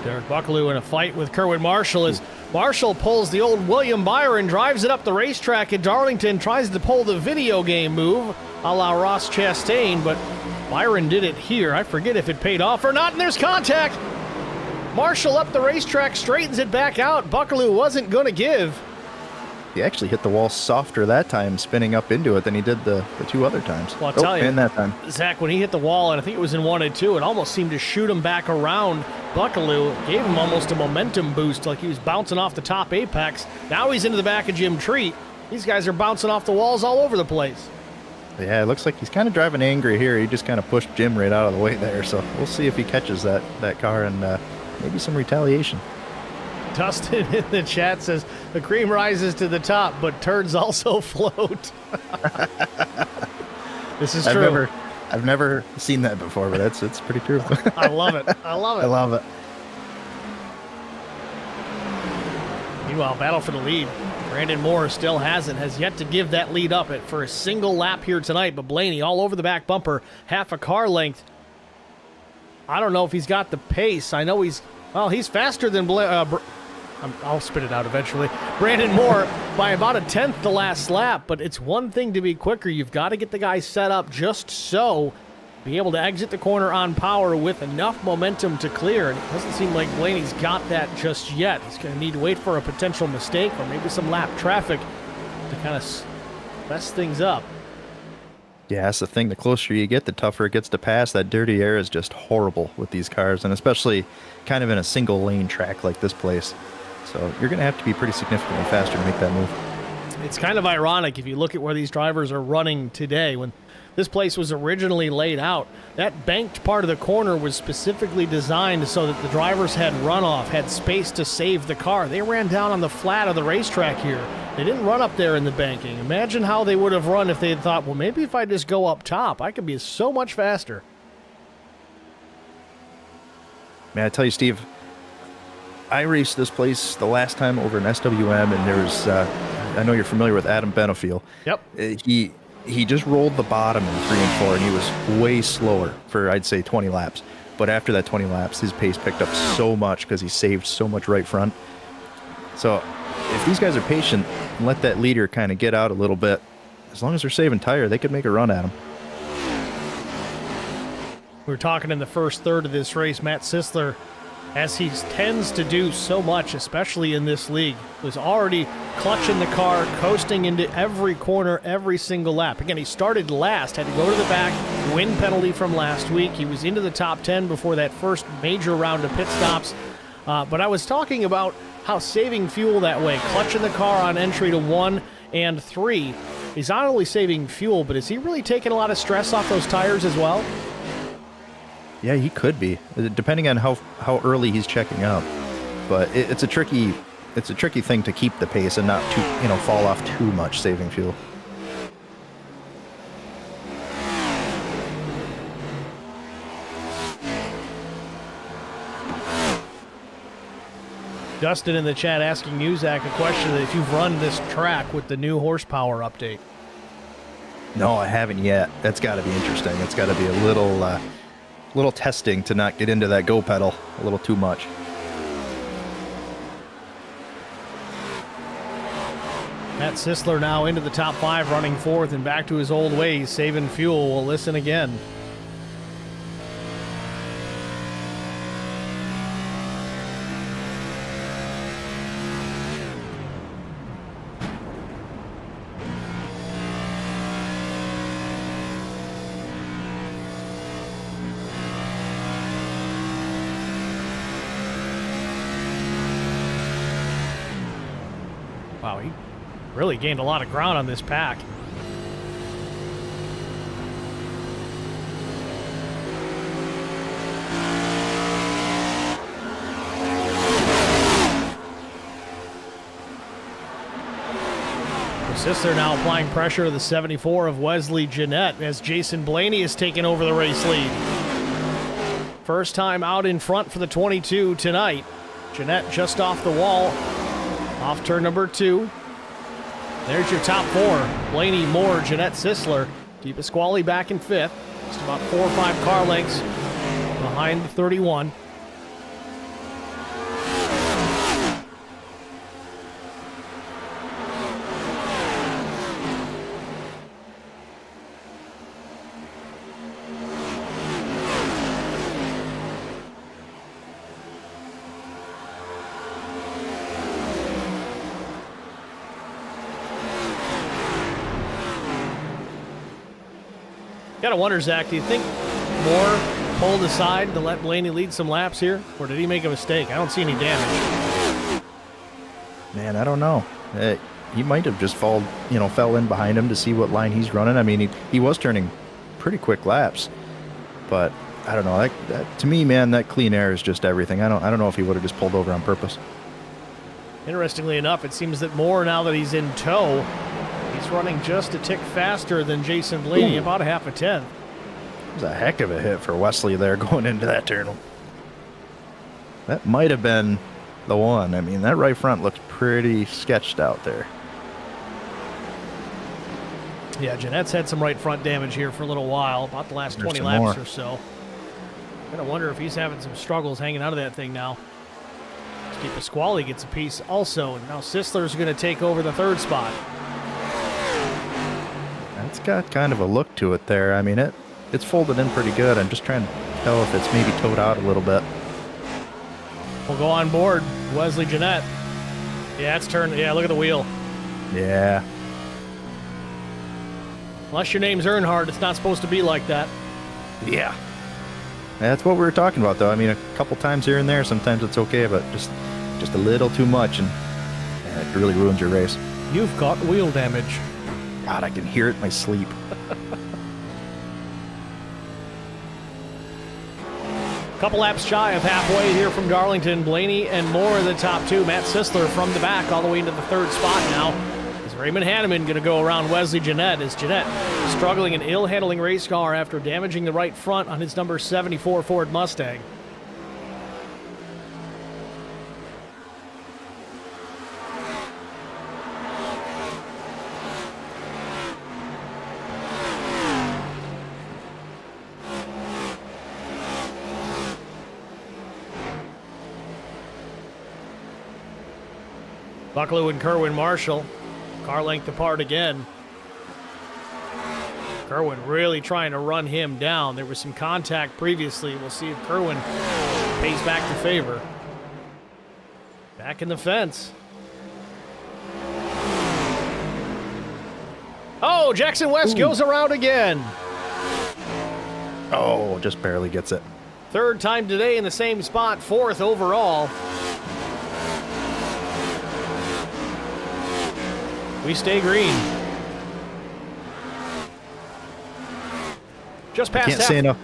Derek Buckaloo in a fight with Kerwin Marshall as Marshall pulls the old William Byron, drives it up the racetrack at Darlington, tries to pull the video game move a la Ross Chastain, but Byron did it here. I forget if it paid off or not, and there's contact. Marshall up the racetrack, straightens it back out. Buckaloo wasn't going to give. He actually hit the wall softer that time, spinning up into it, than he did the 2 other times. Well, I'll tell you, and that time. Zach, when he hit the wall, and I think it was in 1 and 2, it almost seemed to shoot him back around Buckaloo. Gave him almost a momentum boost, like he was bouncing off the top apex. Now he's into the back of Jim Treat. These guys are bouncing off the walls all over the place. Yeah, it looks like he's kind of driving angry here. He just kind of pushed Jim right out of the way there, so we'll see if he catches that car and maybe some retaliation. Dustin in the chat says, the cream rises to the top, but turds also float. This is true. I've never seen that before, but it's pretty true. I love it. I love it. I love it. Meanwhile, battle for the lead. Brandon Moore still has yet to give that lead up for a single lap here tonight, but Blaney all over the back bumper, half a car length. I don't know if he's got the pace. I know he's faster than I'll spit it out eventually. Brandon Moore by about a tenth the last lap, but it's one thing to be quicker. You've got to get the guy set up just so, be able to exit the corner on power with enough momentum to clear. And it doesn't seem like Blaney's got that just yet. He's going to need to wait for a potential mistake or maybe some lap traffic to kind of mess things up. Yeah, that's the thing. The closer you get, the tougher it gets to pass. That dirty air is just horrible with these cars, and especially kind of in a single lane track like this place. So you're going to have to be pretty significantly faster to make that move. It's kind of ironic if you look at where these drivers are running today. When this place was originally laid out, that banked part of the corner was specifically designed so that the drivers had runoff, had space to save the car. They ran down on the flat of the racetrack here. They didn't run up there in the banking. Imagine how they would have run if they had thought, well, maybe if I just go up top, I could be so much faster. Man, I tell you, Steve, I raced this place the last time over in SWM, and there was, I know you're familiar with Adam Benefiel. Yep. He just rolled the bottom in 3 and 4, and he was way slower for, I'd say, 20 laps. But after that 20 laps, his pace picked up so much because he saved so much right front. So if these guys are patient and let that leader kind of get out a little bit, as long as they're saving tire, they could make a run at him. We were talking in the first third of this race, Matt Sisler, as he tends to do so much, especially in this league, was already clutching the car, coasting into every corner, every single lap. Again, he started last, had to go to the back, win penalty from last week. He was into the top 10 before that first major round of pit stops. But I was talking about how saving fuel that way, clutching the car on entry to 1 and 3, he's not only saving fuel, but is he really taking a lot of stress off those tires as well? Yeah, he could be, depending on how early he's checking up. But it's a tricky thing to keep the pace and not to fall off too much saving fuel. Dustin in the chat asking Zach a question that if you've run this track with the new horsepower update. No, I haven't yet. That's got to be interesting. It's got to be a little testing to not get into that go pedal a little too much. Matt Sisler now into the top 5, running 4th and back to his old ways, saving fuel. We'll listen again. Wow, he really gained a lot of ground on this pack. Sisler now applying pressure to the 74 of Wesley Jeanette as Jason Blaney is taking over the race lead. First time out in front for the 22 tonight. Jeanette just off the wall, off turn number 2. There's your top 4. Blaney, Moore, Jeanette, Sisler. Keep Pasquale back in 5th. Just about 4 or 5 car lengths behind the 31. Gotta wonder, Zach, do you think Moore pulled aside to let Blaney lead some laps here? Or did he make a mistake? I don't see any damage. Man, I don't know. He might have just fell in behind him to see what line he's running. I mean, he was turning pretty quick laps. But I don't know. That, to me, man, that clean air is just everything. I don't know if he would have just pulled over on purpose. Interestingly enough, it seems that Moore, now that he's in tow, he's running just a tick faster than Jason Blaney, about a half a tenth. It was a heck of a hit for Wesley there going into that turn. That might have been the one. I mean, that right front looks pretty sketched out there. Yeah, Jeanette's had some right front damage here for a little while, about the last 20 laps or so. Gotta wonder if he's having some struggles hanging out of that thing now. Steve Pasquale gets a piece also, and now Sisler's going to take over the third spot. It's got kind of a look to it there. I mean, it's folded in pretty good. I'm just trying to tell if it's maybe towed out a little bit. We'll go on board. Wesley Jeanette. Yeah, it's turned. Yeah, look at the wheel. Yeah. Unless your name's Earnhardt, it's not supposed to be like that. Yeah. That's what we were talking about, though. I mean, a couple times here and there, sometimes it's okay, but just a little too much, and it really ruins your race. You've got wheel damage. God, I can hear it in my sleep. Couple laps shy of halfway here from Darlington. Blaney and Moore are the top two. Matt Sisler from the back all the way into the third spot now. Is Raymond Hanneman going to go around Wesley Jeanette? Is Jeanette struggling an ill-handling race car after damaging the right front on his number 74 Ford Mustang? Bucklew and Kerwin Marshall, car length apart again. Kerwin really trying to run him down. There was some contact previously. We'll see if Kerwin pays back the favor. Back in the fence. Oh, Jackson West goes around again. Oh, just barely gets it. Third time today in the same spot, fourth overall. We stay green. Just past half.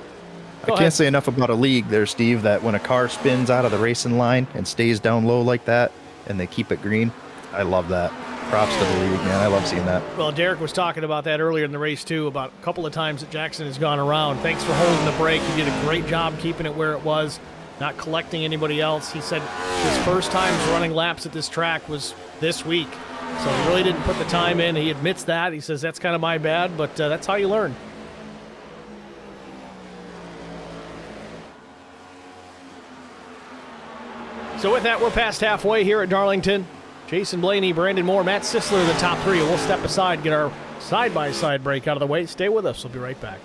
I can't say enough about a league there, Steve, that when a car spins out of the racing line and stays down low like that and they keep it green, I love that. Props to the league, man. I love seeing that. Well, Derek was talking about that earlier in the race, too, about a couple of times that Jackson has gone around. Thanks for holding the brake. You did a great job keeping it where it was, not collecting anybody else. He said his first times running laps at this track was this week. So he really didn't put the time in. He admits that. He says, that's kind of my bad, but that's how you learn. So with that, we're past halfway here at Darlington. Jason Blaney, Brandon Moore, Matt Sisler, the top three. We'll step aside, get our side-by-side break out of the way. Stay with us. We'll be right back.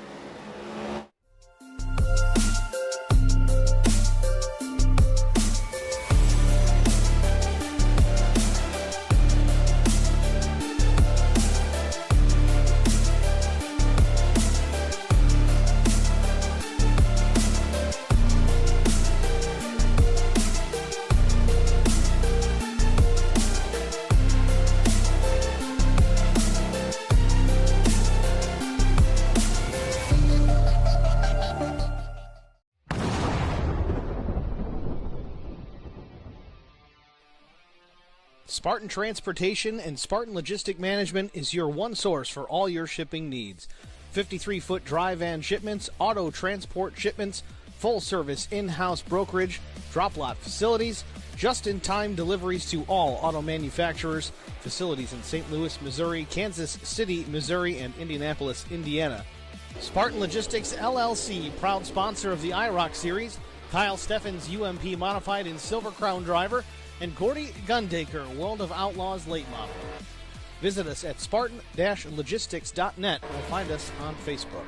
Spartan Transportation and Spartan Logistic Management is your one source for all your shipping needs. 53-foot dry van shipments, auto transport shipments, full-service in-house brokerage, drop-lot facilities, just-in-time deliveries to all auto manufacturers, facilities in St. Louis, Missouri, Kansas City, Missouri, and Indianapolis, Indiana. Spartan Logistics, LLC, proud sponsor of the IROC Series, Kyle Steffens UMP Modified and Silver Crown Driver, and Gordy Gundaker, World of Outlaws Late Model. Visit us at spartan-logistics.net or find us on Facebook.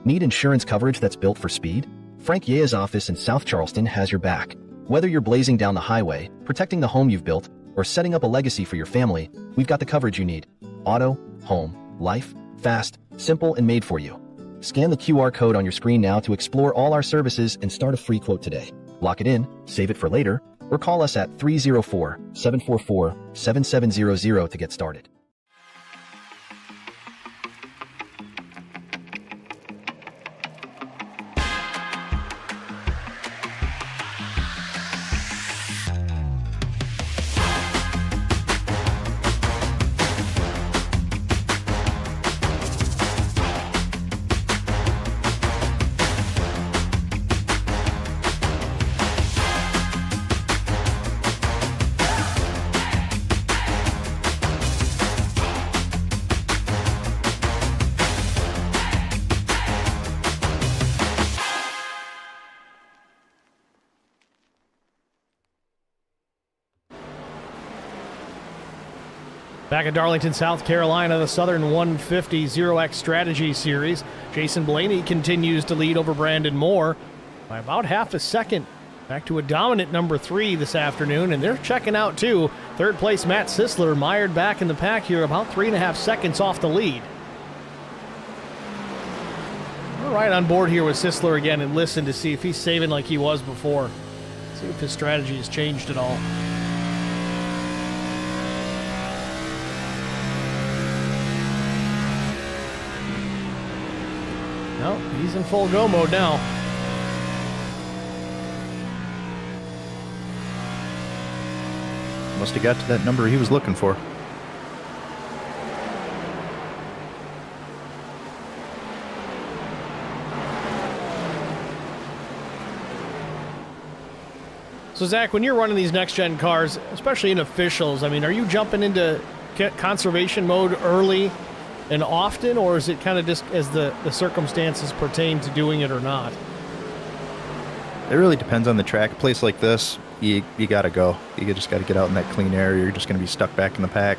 Need insurance coverage that's built for speed? Frank Yea's office in South Charleston has your back. Whether you're blazing down the highway, protecting the home you've built, or setting up a legacy for your family, we've got the coverage you need. Auto, home, life, fast, simple, and made for you. Scan the QR code on your screen now to explore all our services and start a free quote today. Lock it in, save it for later, or call us at 304-744-7700 to get started. Back at Darlington, South Carolina, the Southern 150 ZeroX Strategy Series. Jason Blaney continues to lead over Brandon Moore by about half a second. Back to a dominant number 3 this afternoon, and they're checking out too. Third place Matt Sisler mired back in the pack here, about 3.5 seconds off the lead. We're right on board here with Sisler again and listen to see if he's saving like he was before. See if his strategy has changed at all. No, he's in full go mode now. Must have got to that number he was looking for. So, Zach, when you're running these next-gen cars, especially in officials, I mean, are you jumping into conservation mode early and often, or is it kind of just as the circumstances pertain to doing it or not? It really depends on the track. A place like this, you got to go. You just got to get out in that clean air. You're just going to be stuck back in the pack.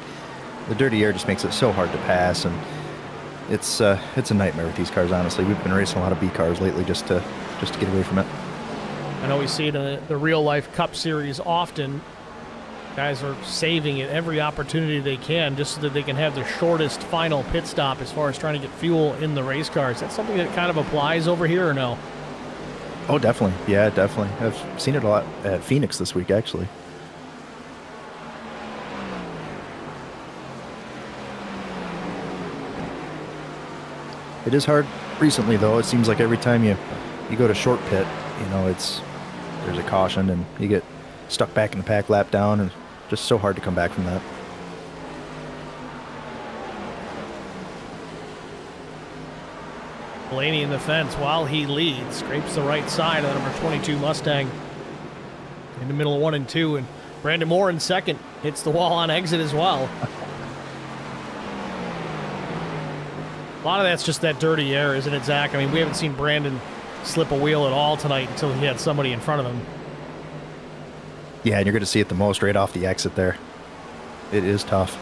The dirty air just makes it so hard to pass, and it's a nightmare with these cars, honestly. We've been racing a lot of B cars lately just to get away from it. I know we see it in the real-life Cup Series often. Guys are saving it every opportunity they can just so that they can have the shortest final pit stop as far as trying to get fuel in the race cars. Is that something that kind of applies over here or no? Oh, definitely. Yeah, definitely. I've seen it a lot at Phoenix this week, actually. It is hard recently, though. It seems like every time you go to short pit, there's a caution and you get stuck back in the pack, lap down, and just so hard to come back from that. Blaney in the fence while he leads, scrapes the right side of the number 22 Mustang in the middle of 1 and 2, and Brandon Moore in second hits the wall on exit as well. A lot of that's just that dirty air, isn't it, Zach? I mean, we haven't seen Brandon slip a wheel at all tonight until he had somebody in front of him. Yeah, and you're going to see it the most right off the exit there. It is tough.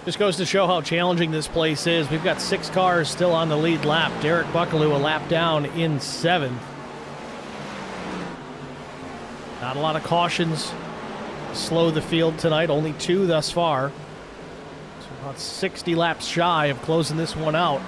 Just goes to show how challenging this place is. We've got 6 cars still on the lead lap. Derek Buckaloo a lap down in 7th. Not a lot of cautions slow the field tonight, only 2 thus far. So about 60 laps shy of closing this one out.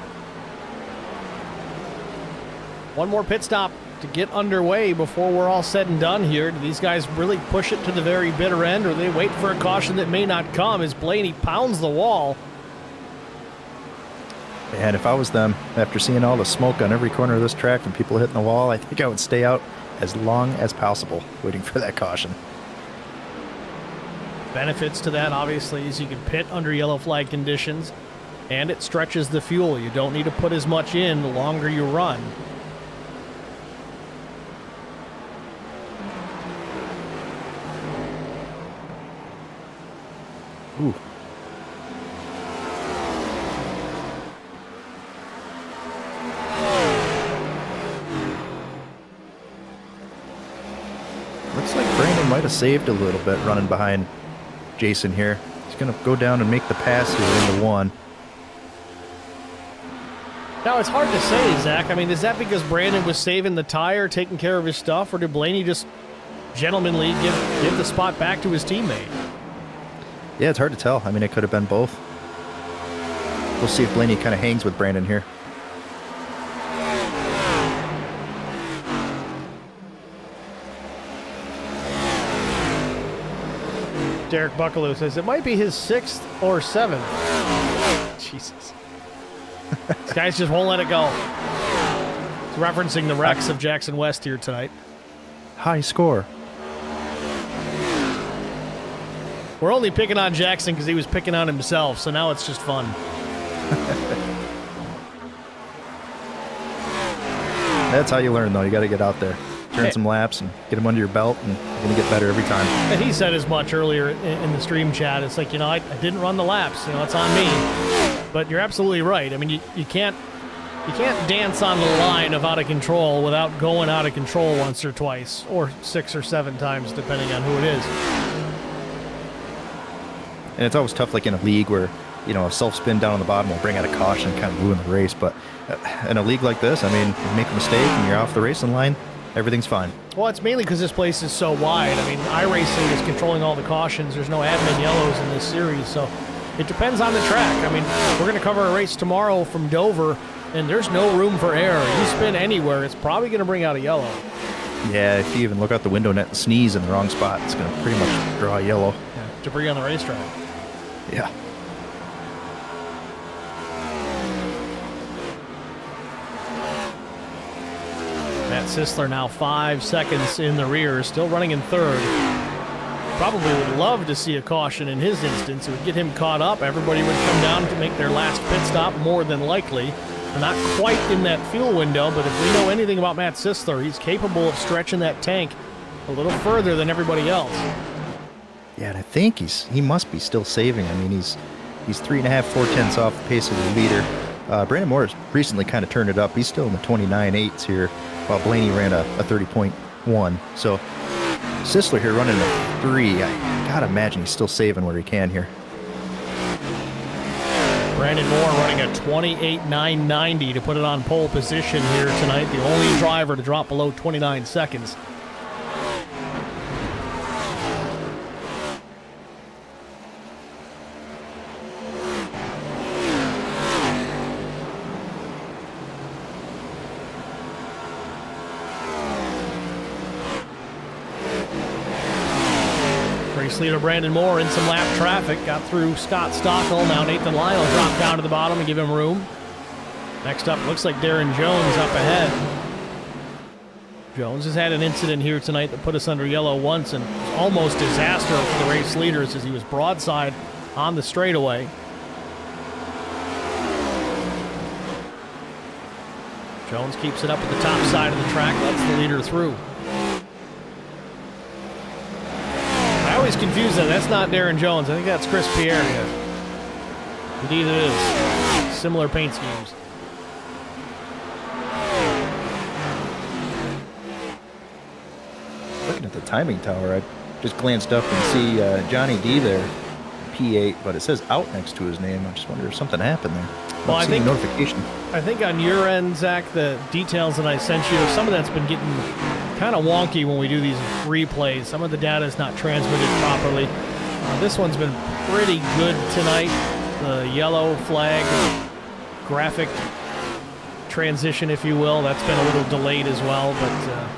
One more pit stop to get underway before we're all said and done here. Do these guys really push it to the very bitter end, or they wait for a caution that may not come as Blaney pounds the wall? And if I was them, after seeing all the smoke on every corner of this track from people hitting the wall, I think I would stay out as long as possible waiting for that caution. Benefits to that, obviously, is you can pit under yellow flag conditions, and it stretches the fuel. You don't need to put as much in the longer you run. Ooh. might have saved a little bit running behind Jason here. He's going to go down and make the pass here into 1. Now, it's hard to say, Zach. I mean, is that because Brandon was saving the tire, taking care of his stuff, or did Blaney just gentlemanly give the spot back to his teammate? Yeah, it's hard to tell. I mean, it could have been both. We'll see if Blaney kind of hangs with Brandon here. Derek Buckaloo says it might be his 6th or 7th. Jesus. These guys just won't let it go. He's referencing the wrecks of Jackson West here tonight. High score. We're only picking on Jackson because he was picking on himself, so now it's just fun. That's how you learn, though. You got to get out there, turn some laps, and get them under your belt, and you're going to get better every time. And he said as much earlier in the stream chat. It's like, I didn't run the laps. It's on me. But you're absolutely right. I mean, you can't dance on the line of out of control without going out of control once or twice, or 6 or 7 times, depending on who it is. And it's always tough, like in a league where, a self-spin down on the bottom will bring out a caution and kind of ruin the race. But in a league like this, I mean, you make a mistake and you're off the racing line, everything's fine. Well, it's mainly because this place is so wide. I mean, iRacing is controlling all the cautions. There's no admin yellows in this series, so it depends on the track. I mean, we're going to cover a race tomorrow from Dover, and there's no room for error. You spin anywhere, it's probably going to bring out a yellow. Yeah, if you even look out the window net and sneeze in the wrong spot, it's going to pretty much draw a yellow. Yeah, debris on the racetrack. Yeah. Matt Sisler now 5 seconds in the rear, still running in 3rd. Probably would love to see a caution in his instance. It would get him caught up. Everybody would come down to make their last pit stop, more than likely. We're not quite in that fuel window, but if we know anything about Matt Sisler, he's capable of stretching that tank a little further than everybody else. Yeah, and I think he must be still saving. I mean, he's 3.5, 4/10 off the pace of the leader. Brandon Moore has recently kind of turned it up. He's still in the 29.8s here, while Blaney ran a 30.1. So Sisler here running a 3. I gotta imagine he's still saving where he can here. Brandon Moore running a 28.990 to put it on pole position here tonight. The only driver to drop below 29 seconds. Race leader Brandon Moore in some lap traffic. Got through Scott Stockel. Now Nathan Lyle will drop down to the bottom and give him room. Next up, looks like Darren Jones up ahead. Jones has had an incident here tonight that put us under yellow once, and almost disaster for the race leaders as he was broadside on the straightaway. Jones keeps it up at the top side of the track, lets the leader through. I always confuse that. That's not Darren Jones. I think that's Chris Pierre. Indeed it is. Similar paint schemes. Looking at the timing tower, I just glanced up and see Johnny D there, P8, but it says out next to his name. I just wonder if something happened there. Well, I think notification. I think on your end, Zach, the details that I sent you, some of that's been getting kind of wonky when we do these replays. Some of the data is not transmitted properly. This one's been pretty good tonight. The yellow flag graphic transition, if you will, that's been a little delayed as well. But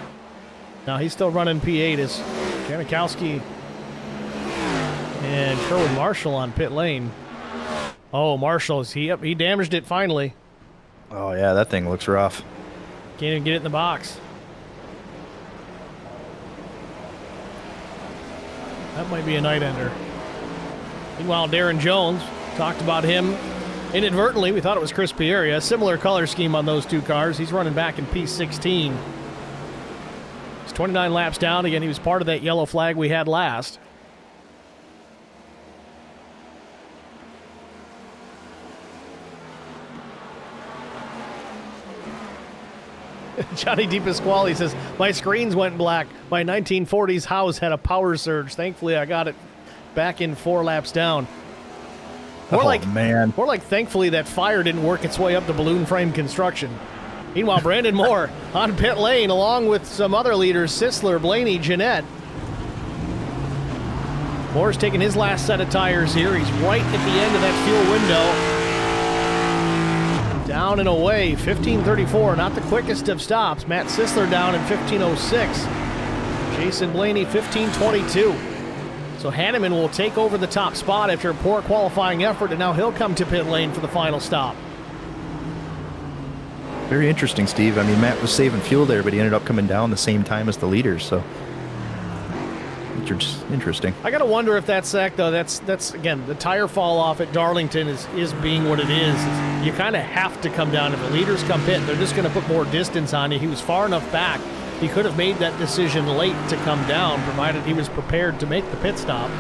now he's still running P8 as Janikowski and Kerwin Marshall on pit lane. Oh, Marshall, he damaged it finally. Oh, yeah, that thing looks rough. Can't even get it in the box. That might be a night ender. Meanwhile, Darren Jones, talked about him inadvertently. We thought it was Chris Pierre. A similar color scheme on those two cars. He's running back in P16. He's 29 laps down. Again, he was part of that yellow flag we had last. Johnny DePasquale says, my screens went black. My 1940s house had a power surge. Thankfully, I got it back in 4 laps down. Man. More like thankfully that fire didn't work its way up to balloon frame construction. Meanwhile, Brandon Moore on pit lane along with some other leaders, Sisler, Blaney, Jeanette. Moore's taking his last set of tires here. He's right at the end of that fuel window. Down and away, 15:34, not the quickest of stops. Matt Sisler down in 15:06. Jason Blaney, 15:22. So Hanneman will take over the top spot after a poor qualifying effort, and now he'll come to pit lane for the final stop. Very interesting, Steve. I mean, Matt was saving fuel there, but he ended up coming down the same time as the leaders, so interesting. I gotta wonder if that's Zach, though. That's again, the tire fall off at Darlington is being what it is. You kind of have to come down. If the leaders come pit, they're just going to put more distance on you. He was far enough back. He could have made that decision late to come down, provided he was prepared to make the pit stop.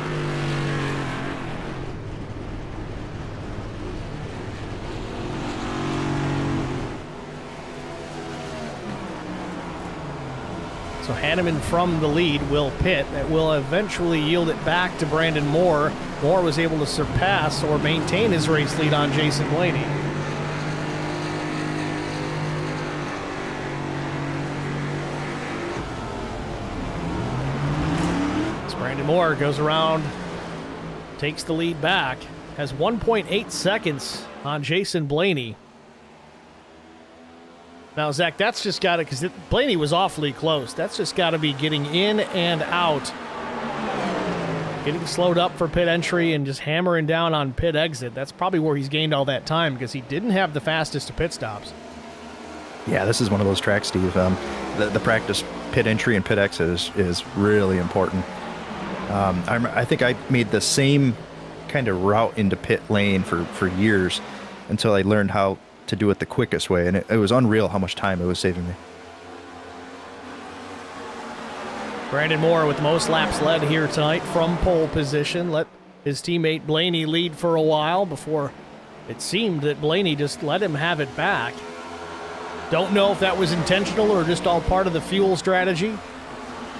So Hanneman from the lead will pit. That will eventually yield it back to Brandon Moore. Moore was able to surpass or maintain his race lead on Jason Blaney. So Brandon Moore goes around, takes the lead back, has 1.8 seconds on Jason Blaney. Now, Zach, that's just got to, because Blaney was awfully close. That's just got to be getting in and out. Getting slowed up for pit entry and just hammering down on pit exit. That's probably where he's gained all that time, because he didn't have the fastest of pit stops. Yeah, this is one of those tracks, Steve. The practice pit entry and pit exit is really important. I think I made the same kind of route into pit lane for years until I learned how to do it the quickest way, and it was unreal how much time it was saving me. Brandon Moore with the most laps led here tonight from pole position. Let his teammate Blaney lead for a while before it seemed that Blaney just let him have it back. Don't know if that was intentional or just all part of the fuel strategy.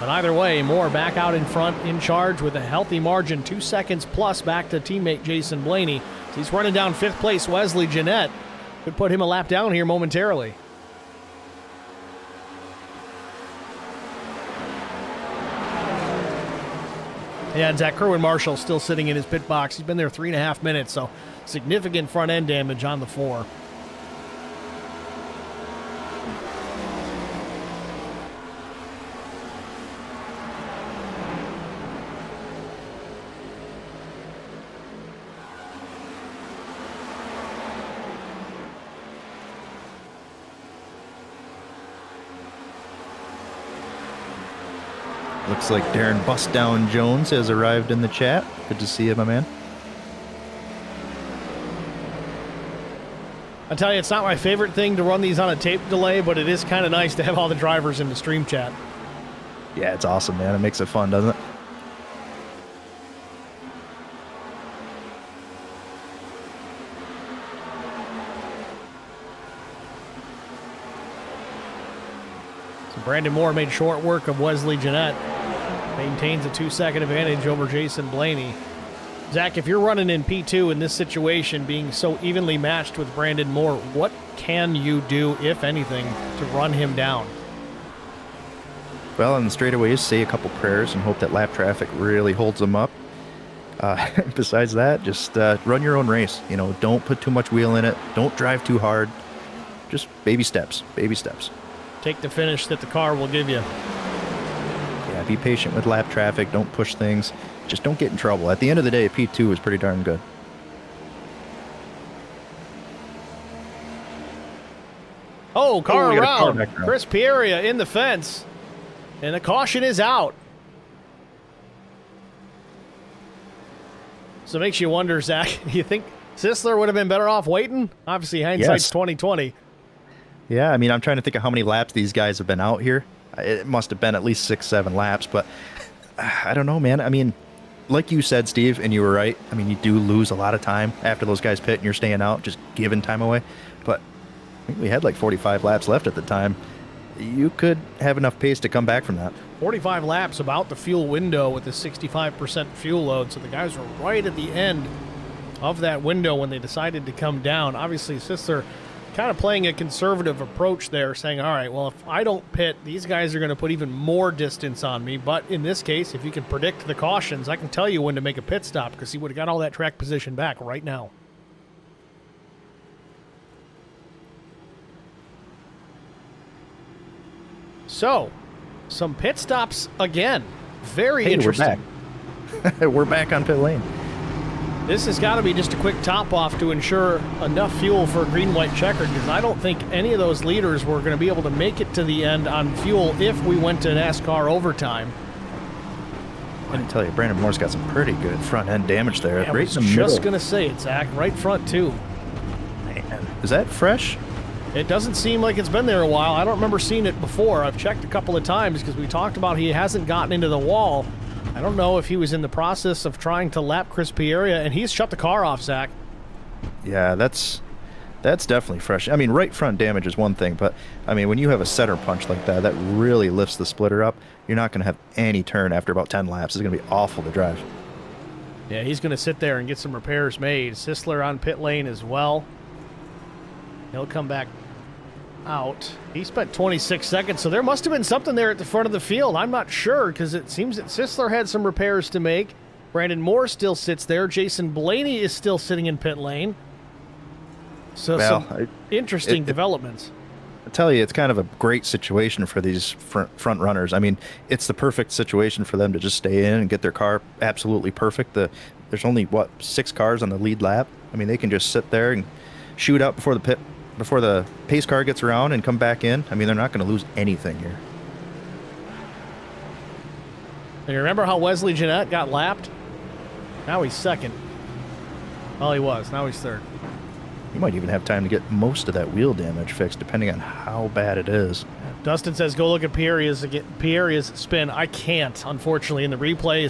But either way, Moore back out in front, in charge with a healthy margin, 2 seconds plus back to teammate Jason Blaney. He's running down 5th place Wesley Jeanette. Could put him a lap down here momentarily. Yeah, and Zach Kerwin Marshall still sitting in his pit box. He's been there 3.5 minutes, so significant front end damage on the 4. Looks like Darren Bustdown Jones has arrived in the chat. Good to see you, my man. I tell you, it's not my favorite thing to run these on a tape delay, but it is kind of nice to have all the drivers in the stream chat. Yeah, it's awesome, man. It makes it fun, doesn't it? So Brandon Moore made short work of Wesley Jeanette. Maintains a 2-second advantage over Jason Blaney. Zach, if you're running in P2 in this situation, being so evenly matched with Brandon Moore, what can you do, if anything, to run him down? Well, in the straightaways, say a couple prayers and hope that lap traffic really holds them up. Besides that, just run your own race. You know, don't put too much wheel in it. Don't drive too hard. Just baby steps, baby steps. Take the finish that the car will give you. Yeah, be patient with lap traffic. Don't push things. Just don't get in trouble. At the end of the day, P2 is pretty darn good. Oh, car we got a car around. back around. Chris Pieria in the fence. And the caution is out. So it makes you wonder, Zach, you think Sisler would have been better off waiting? Obviously, hindsight's 2020. Yeah, I mean, I'm trying to think of how many laps these guys have been out here. It must have been at least 6-7 laps, but I don't know, man. I mean, like you said, Steve, and you were right. I mean, you do lose a lot of time after those guys pit and you're staying out, just giving time away. But I think we had like 45 laps left at the time. you could have enough pace to come back from that. 45 laps, about the fuel window with a 65% fuel load, so the guys were right at the end of that window when they decided to come down. Obviously, Sisler kind of playing a conservative approach there, saying, all right, well, if I don't pit, these guys are going to put even more distance on me. But in this case, if you can predict the cautions, I can tell you when to make a pit stop, because he would have got all that track position back right now. So, some pit stops again. Very interesting. We're back. We're back on pit lane. This has got to be just a quick top-off to ensure enough fuel for a green-white checkered, because I don't think any of those leaders were going to be able to make it to the end on fuel if we went to NASCAR overtime. I tell you, Brandon Moore's got some pretty good front-end damage there. Yeah, right I was in the just middle. going to say it, Zach. Right front, too. Man, is that fresh? It doesn't seem like it's been there a while. I don't remember seeing it before. I've checked a couple of times because we talked about he hasn't gotten into the wall. I don't know if he was in the process of trying to lap Chris Pieria, and he's shut the car off, Zach. Yeah, that's definitely fresh. I mean, right front damage is one thing, but I mean, when you have a center punch like that, that really lifts the splitter up. You're not going to have any turn after about 10 laps. It's going to be awful to drive. Yeah, he's going to sit there and get some repairs made. Sisler on pit lane as well. He'll come back out. He spent 26 seconds, so there must have been something there at the front of the field. I'm not sure, because it seems that Sisler had some repairs to make. Brandon Moore still sits there. Jason Blaney is still sitting in pit lane. So some interesting developments. I tell you, it's kind of a great situation for these front runners. I mean, it's the perfect situation for them to just stay in and get their car absolutely perfect. There's only, 6 cars on the lead lap? I mean, they can just sit there and shoot out before the pace car gets around and come back in. I mean, they're not going to lose anything here. And you remember how Wesley Jeanette got lapped? Now he's second. Well, he was. Now he's third. You might even have time to get most of that wheel damage fixed, depending on how bad it is. Dustin says, go look at Pierre's spin. I can't, unfortunately, in the replay.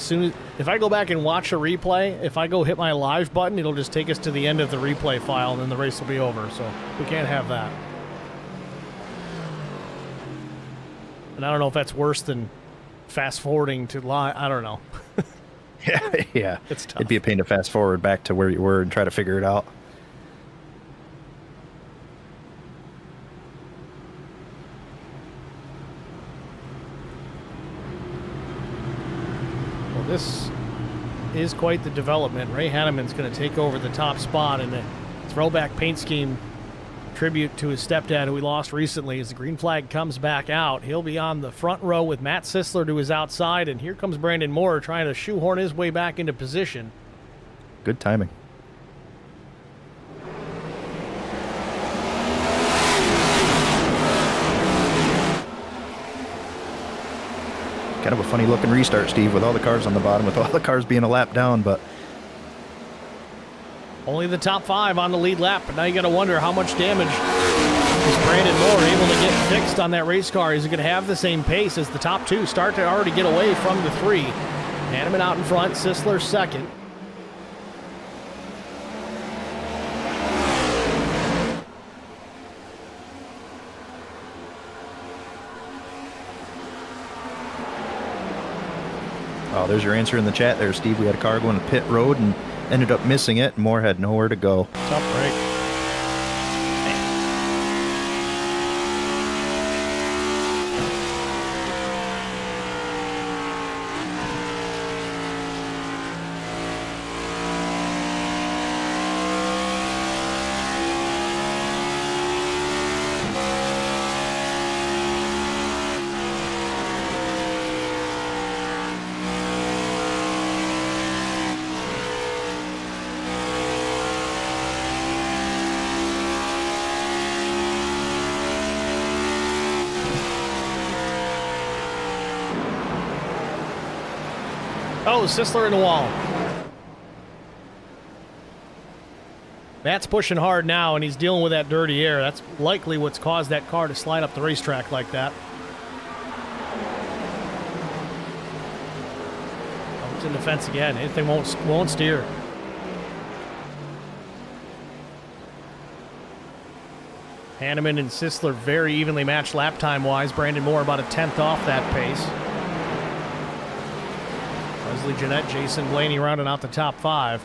If I go back and watch a replay, if I go hit my live button, it'll just take us to the end of the replay file, and then the race will be over. So we can't have that. And I don't know if that's worse than fast forwarding to live. I don't know. Yeah. It's tough. It'd be a pain to fast forward back to where you were and try to figure it out. This is quite the development. Ray Hanneman's going to take over the top spot in the throwback paint scheme tribute to his stepdad, who we lost recently. As the green flag comes back out, he'll be on the front row with Matt Sisler to his outside, and here comes Brandon Moore trying to shoehorn his way back into position. Good timing. Kind of a funny looking restart, Steve, with all the cars on the bottom, with all the cars being a lap down, but only the top 5 on the lead lap, but now you got to wonder how much damage is Brandon Moore able to get fixed on that race car. Is he going to have the same pace as the top 2 start to already get away from the 3? Hanneman out in front, Sisler second. oh, there's your answer in the chat there, Steve. We had a car going to pit road and ended up missing it. Moore had nowhere to go. Tough break. Oh, Sisler in the wall. Matt's pushing hard now, and he's dealing with that dirty air. That's likely what's caused that car to slide up the racetrack like that. Oh, it's in the fence again. Anything won't steer. Hanneman and Sisler very evenly matched lap time-wise. Brandon Moore about a 10th off that pace. Wesley Jeanette, Jason Blaney rounding out the top 5.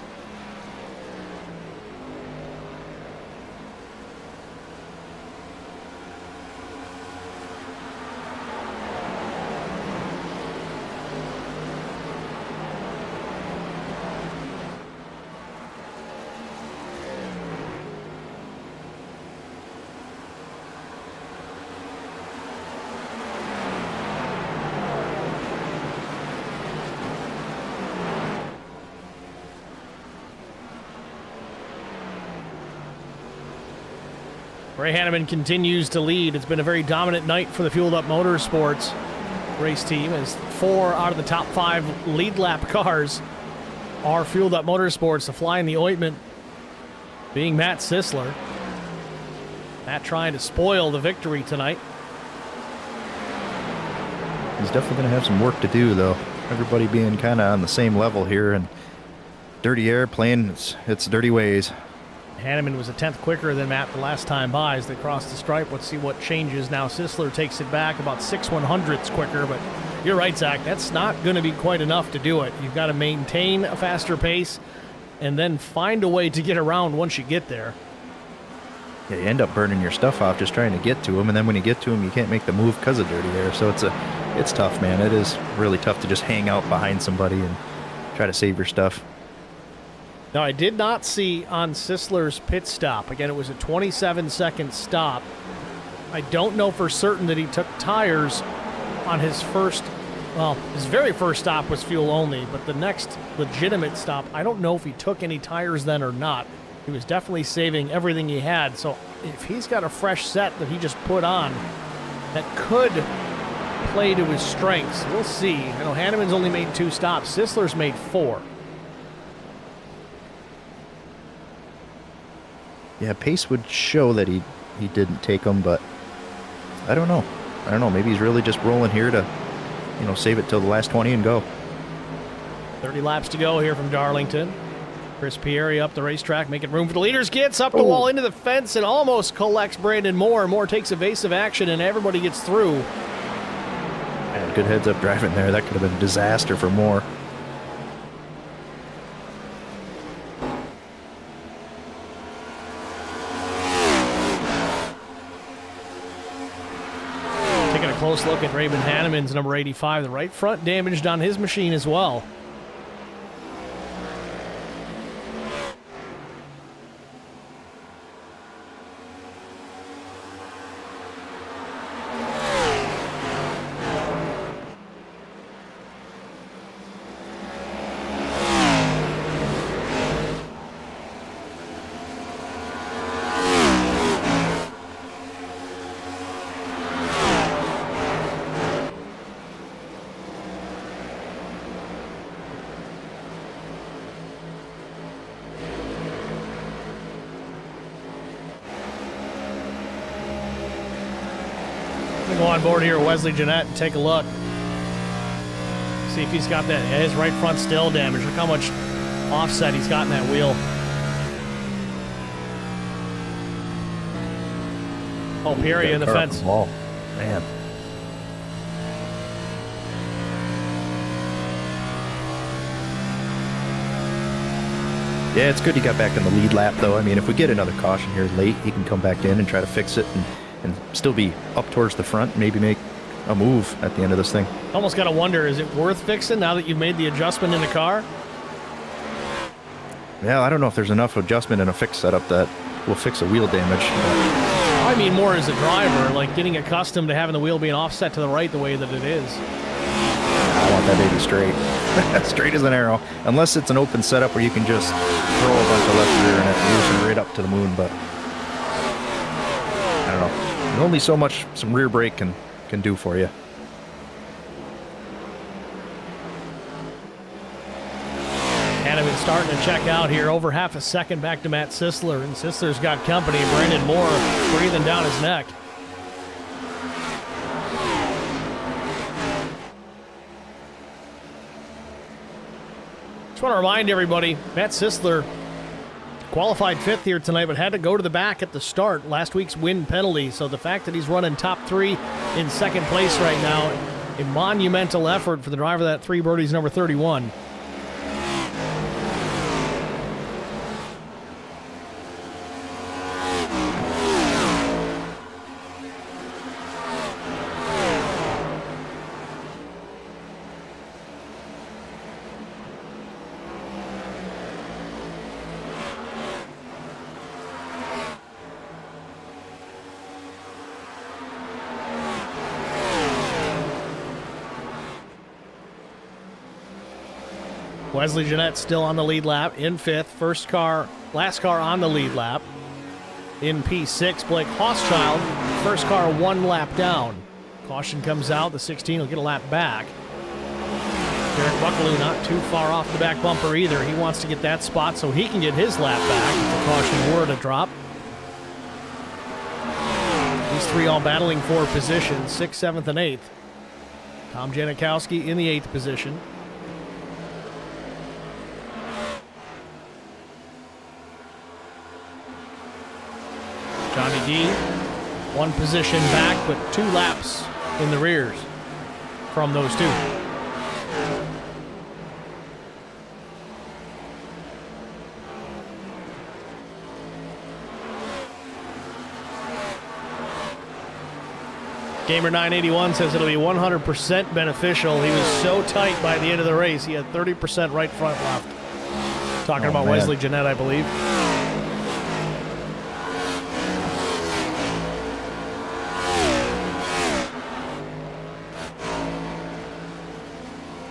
Ray Hanneman continues to lead. It's been a very dominant night for the Fueled Up Motorsports race team, as 4 out of the top 5 lead lap cars are Fueled Up Motorsports. The fly in the ointment being Matt Sisler. Matt trying to spoil the victory tonight. He's definitely going to have some work to do, though. Everybody being kind of on the same level here, and dirty air playing its dirty ways. Hanneman was a 10th quicker than Matt the last time by as they crossed the stripe. Let's see what changes now. Sisler takes it back about 6/100ths quicker, but you're right, Zach. That's not going to be quite enough to do it. You've got to maintain a faster pace and then find a way to get around once you get there. Yeah, you end up burning your stuff off just trying to get to him, and then when you get to him, you can't make the move because of dirty air. So it's tough, man. It is really tough to just hang out behind somebody and try to save your stuff. Now, I did not see on Sisler's pit stop. Again, it was a 27-second stop. I don't know for certain that he took tires on his very first stop was fuel only, but the next legitimate stop, I don't know if he took any tires then or not. He was definitely saving everything he had. So if he's got a fresh set that he just put on, that could play to his strengths. We'll see. I know Hanneman's only made 2 stops. Sisler's made 4. Yeah, pace would show that he didn't take them, but I don't know. Maybe he's really just rolling here to, save it till the last 20 and go. 30 laps to go here from Darlington. Chris Pieri up the racetrack, making room for the leaders. Gets up the wall into the fence and almost collects Brandon Moore. Moore takes evasive action and everybody gets through. Man, good heads-up driving there. That could have been a disaster for Moore. Taking a close look at Raymond Hanneman's number 85. The right front damaged on his machine as well. Go on board here, Wesley Jeanette, and take a look. See if he's got that. Yeah, his right front still damaged. Look how much offset he's got in that wheel. Oh, Pieri in the fence. Man. Yeah, it's good he got back in the lead lap, though. I mean, if we get another caution here late, he can come back in and try to fix it and still be up towards the front, maybe make a move at the end of this thing. Almost got to wonder, is it worth fixing now that you've made the adjustment in the car? Yeah, I don't know if there's enough adjustment in a fix setup that will fix a wheel damage. I mean more as a driver, like getting accustomed to having the wheel being offset to the right the way that it is. I want that baby straight. Straight as an arrow. Unless it's an open setup where you can just throw a bunch of left rear in it and loosen right up to the moon, but I don't know. There's only so much some rear brake can do for you. Hanneman starting to check out here, over half a second back to Matt Sisler, and Sisler's got company. Brandon Moore breathing down his neck. Just want to remind everybody, Matt Sisler Qualified 5th here tonight, but had to go to the back at the start. Last week's win penalty. So the fact that he's running top 3 in second place right now, a monumental effort for the driver of that 3 birdies, number 31. Wesley Jeanette still on the lead lap in 5th. Last car on the lead lap. In P6, Blake Hochschild, first car 1 lap down. Caution comes out. The 16 will get a lap back. Derek Buckaloo not too far off the back bumper either. He wants to get that spot so he can get his lap back if the caution were to drop. These 3 all battling for position, 6th, 7th, and 8th. Tom Janikowski in the 8th position. Johnny D, 1 position back, but 2 laps in the rears from those 2. Gamer 981 says it'll be 100% beneficial. He was so tight by the end of the race. He had 30% right front left. Talking about man. Wesley Jeanette, I believe.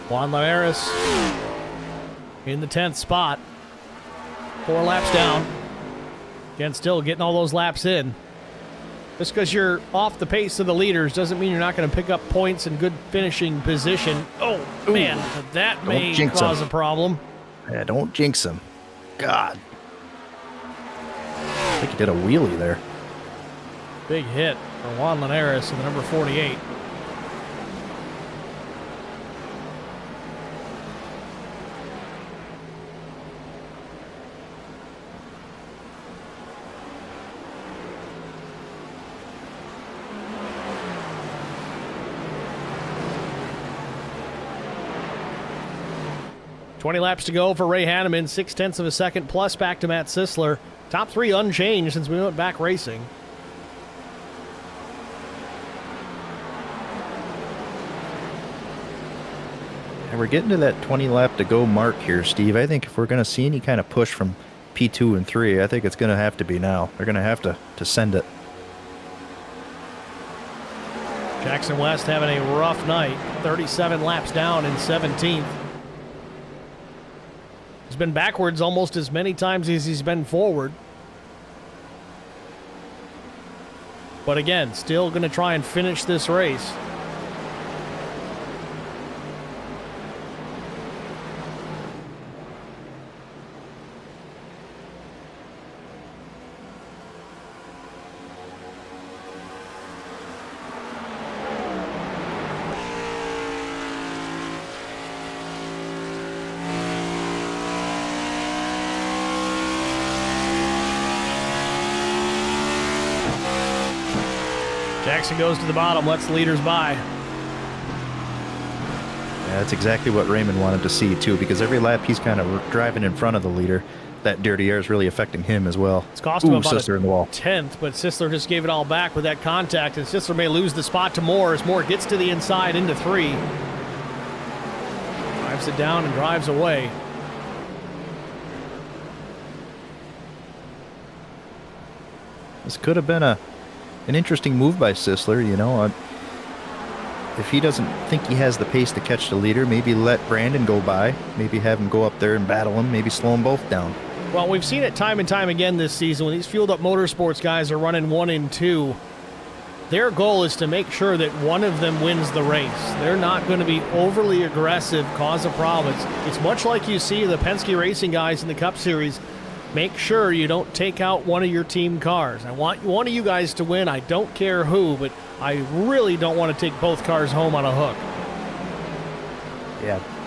Juan Linares in the 10th spot. 4 laps down. Again, still getting all those laps in. Just because you're off the pace of the leaders doesn't mean you're not going to pick up points and good finishing position. Oh, man, that may cause a problem. Yeah, don't jinx him. God. I think he did a wheelie there. Big hit for Juan Linares in the number 48. .20 laps to go for Ray Hanneman, 0.6 of a second plus back to Matt Sisler. Top 3 unchanged since we went back racing. And we're getting to that 20 lap to go mark here, Steve. I think if we're going to see any kind of push from P2 and 3, I think it's going to have to be now. They're going to have to send it. Jackson West having a rough night. 37 laps down in 17th. He's been backwards almost as many times as he's been forward. But again, still going to try and finish this race. Jackson goes to the bottom, lets the leaders by. Yeah, that's exactly what Raymond wanted to see, too, because every lap he's kind of driving in front of the leader. That dirty air is really affecting him as well. It's cost him about Sisler in the wall. 10th, but Sisler just gave it all back with that contact, and Sisler may lose the spot to Moore as Moore gets to the inside into 3. Drives it down and drives away. This could have been an interesting move by Sisler, you know. If he doesn't think he has the pace to catch the leader, maybe let Brandon go by. Maybe have him go up there and battle him. Maybe slow them both down. Well, we've seen it time and time again this season when these fueled-up motorsports guys are running 1 and 2. Their goal is to make sure that one of them wins the race. They're not going to be overly aggressive, cause a problem. It's much like you see the Penske Racing guys in the Cup Series. Make sure you don't take out one of your team cars. I want one of you guys to win. I don't care who, but I really don't want to take both cars home on a hook.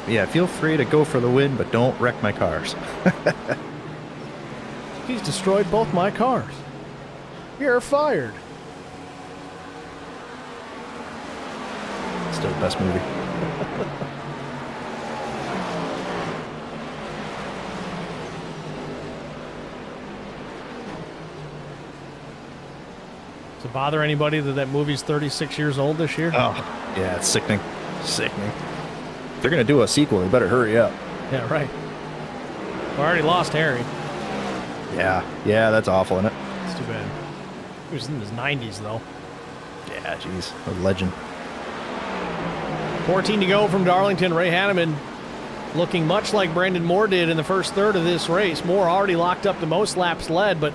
Yeah, feel free to go for the win, but don't wreck my cars. You He's destroyed both my cars. You're fired. Still the best movie. Does it bother anybody that movie's 36 years old this year? Oh, yeah, it's sickening. Sickening. If they're going to do a sequel, they better hurry up. Yeah, right. We already lost Harry. Yeah, that's awful, isn't it? It's too bad. He was in his 90s, though. Yeah, jeez. A legend. 14 to go from Darlington. Ray Hanneman looking much like Brandon Moore did in the first third of this race. Moore already locked up the most laps led, but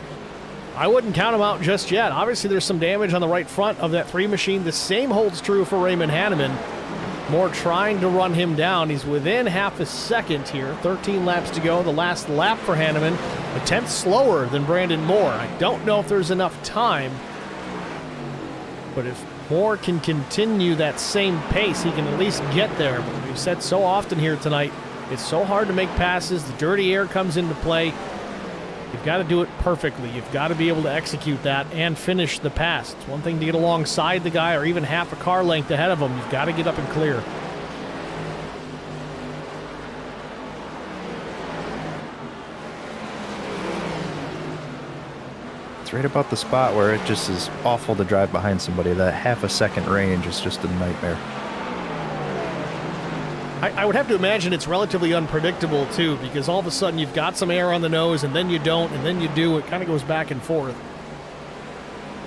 I wouldn't count him out just yet. Obviously, there's some damage on the right front of that 3 machine. The same holds true for Raymond Hanneman. Moore trying to run him down. He's within half a second here. 13 laps to go. The last lap for Hanneman, a tenth slower than Brandon Moore. I don't know if there's enough time, but if Moore can continue that same pace, he can at least get there. But we've said so often here tonight, it's so hard to make passes. The dirty air comes into play. You've got to do it perfectly. You've got to be able to execute that and finish the pass. It's one thing to get alongside the guy or even half a car length ahead of him. You've got to get up and clear. It's right about the spot where it just is awful to drive behind somebody. That half a second range is just a nightmare. I would have to imagine it's relatively unpredictable, too, because all of a sudden you've got some air on the nose, and then you don't, and then you do. It kind of goes back and forth.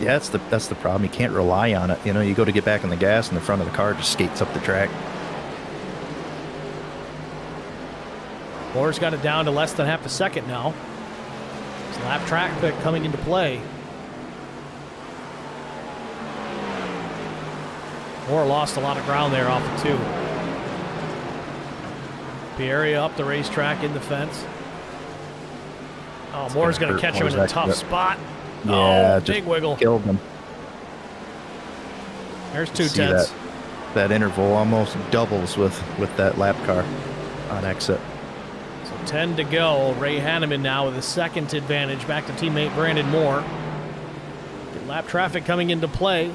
Yeah, that's the problem. You can't rely on it. You know, you go to get back in the gas, and the front of the car just skates up the track. Moore's got it down to less than half a second now. His lap track pick coming into play. Moore lost a lot of ground there off of 2. Pieria up the racetrack in the fence. Oh, Moore's going to catch him in a tough spot. Yeah, oh, just big wiggle. Killed him. There's 2 tenths. That interval almost doubles with that lap car on exit. So 10 to go. Ray Hanneman now with a second advantage. Back to teammate Brandon Moore. Good lap traffic coming into play.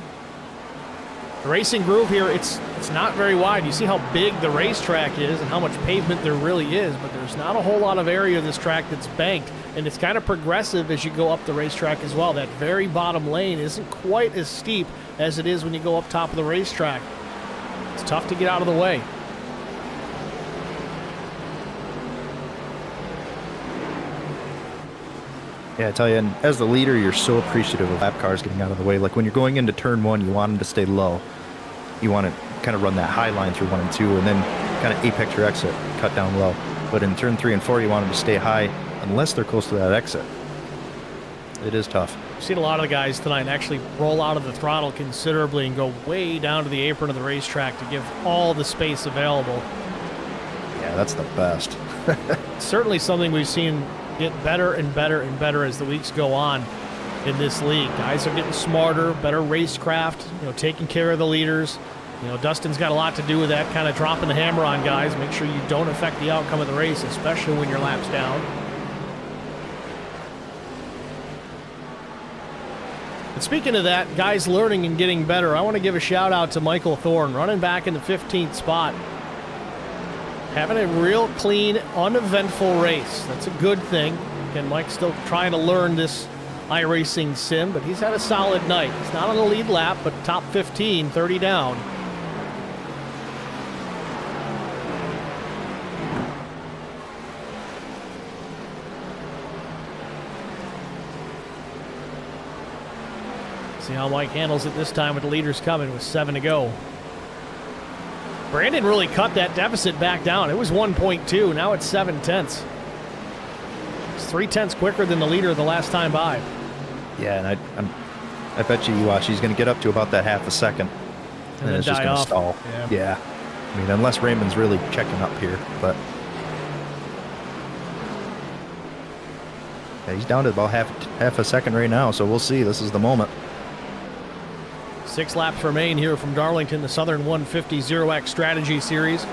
The racing groove here, it's not very wide. You see how big the racetrack is and how much pavement there really is, but there's not a whole lot of area of this track that's banked, and it's kind of progressive as you go up the racetrack as well. That very bottom lane isn't quite as steep as it is when you go up top of the racetrack. It's tough to get out of the way. Yeah, I tell you, and as the leader, you're so appreciative of lap cars getting out of the way. Like when you're going into turn 1, you want them to stay low. You want to kind of run that high line through 1 and 2, and then kind of apex your exit, cut down low. But in turn 3 and 4, you want them to stay high unless they're close to that exit. It is tough. I've seen a lot of the guys tonight actually roll out of the throttle considerably and go way down to the apron of the racetrack to give all the space available. Yeah, that's the best. Certainly something we've seen get better and better and better as the weeks go on in this league. Guys are getting smarter, better racecraft, taking care of the leaders. Dustin's got a lot to do with that, kind of dropping the hammer on guys. Make sure you don't affect the outcome of the race, especially when your lap's down. And speaking of that, guys learning and getting better, I want to give a shout out to Michael Thorne, running back in the 15th spot. Having a real clean, uneventful race. That's a good thing. Again, Mike's still trying to learn this iRacing sim, but he's had a solid night. He's not on the lead lap, but top 15, 30 down. See how Mike handles it this time with the leaders coming with 7 to go. Brandon really cut that deficit back down. It was 1.2. Now it's 7 tenths. It's 3 tenths quicker than the leader the last time by. Yeah, and I bet you watch. He's going to get up to about that half a second, and then it's just going to stall. Yeah. I mean, unless Raymond's really checking up here, but yeah, he's down to about half a second right now. So we'll see. This is the moment. 6 laps remain here from Darlington, the Southern 150 ZeroX Strategy Series.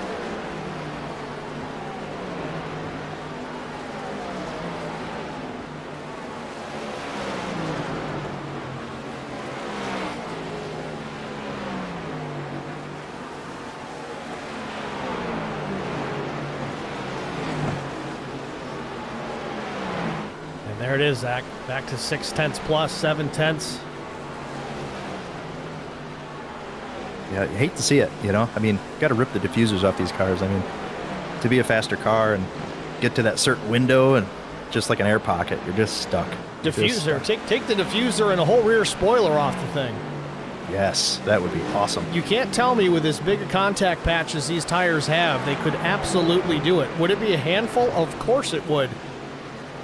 There it is, Zach. Back to 6/10 plus, 7/10. Yeah, you hate to see it, you know? I mean, got to rip the diffusers off these cars. I mean, to be a faster car and get to that certain window and just like an air pocket, you're just stuck. Diffuser. Take the diffuser and a whole rear spoiler off the thing. Yes, that would be awesome. You can't tell me with as big a contact patch as these tires have, they could absolutely do it. Would it be a handful? Of course it would.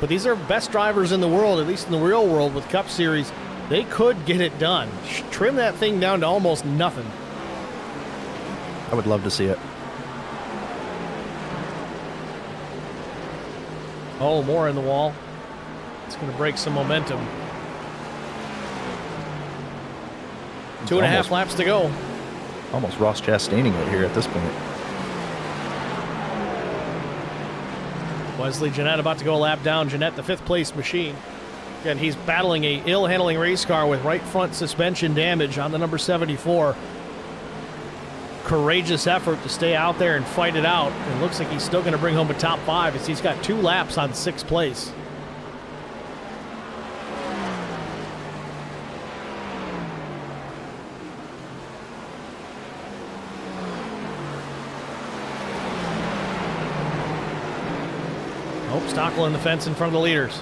But these are best drivers in the world, at least in the real world with Cup Series. They could get it done. Trim that thing down to almost nothing. I would love to see it. Oh, more in the wall. It's going to break some momentum. 2.5 laps to go. Almost Ross Chastaning it here at this point. Wesley Jeanette about to go a lap down. Jeanette, the 5th place machine. Again, he's battling a ill-handling race car with right front suspension damage on the number 74. Courageous effort to stay out there and fight it out. It looks like he's still going to bring home a top 5 as he's got 2 laps on 6th place. Oh, Stockel in the fence in front of the leaders.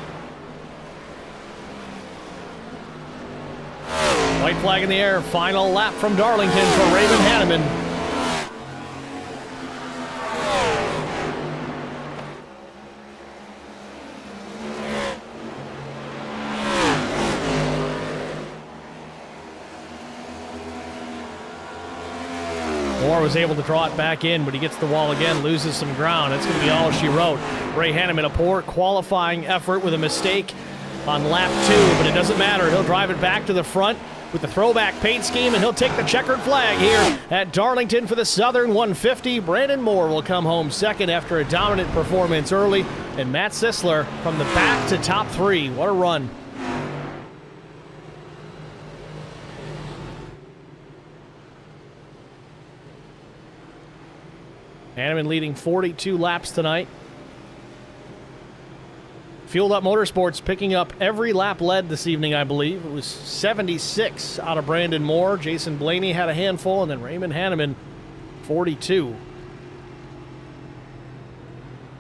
White flag in the air. Final lap from Darlington for Raymond Hanneman. Moore was able to draw it back in, but he gets the wall again, loses some ground. That's going to be all she wrote. Ray Hanneman, a poor qualifying effort with a mistake on lap 2, but it doesn't matter. He'll drive it back to the front with the throwback paint scheme, and he'll take the checkered flag here at Darlington for the Southern 150. Brandon Moore will come home second after a dominant performance early, and Matt Sisler from the back to top 3. What a run. Hanneman leading 42 laps tonight. Fueled Up Motorsports picking up every lap led this evening, I believe. It was 76 out of Brandon Moore. Jason Blaney had a handful, and then Raymond Hanneman, 42.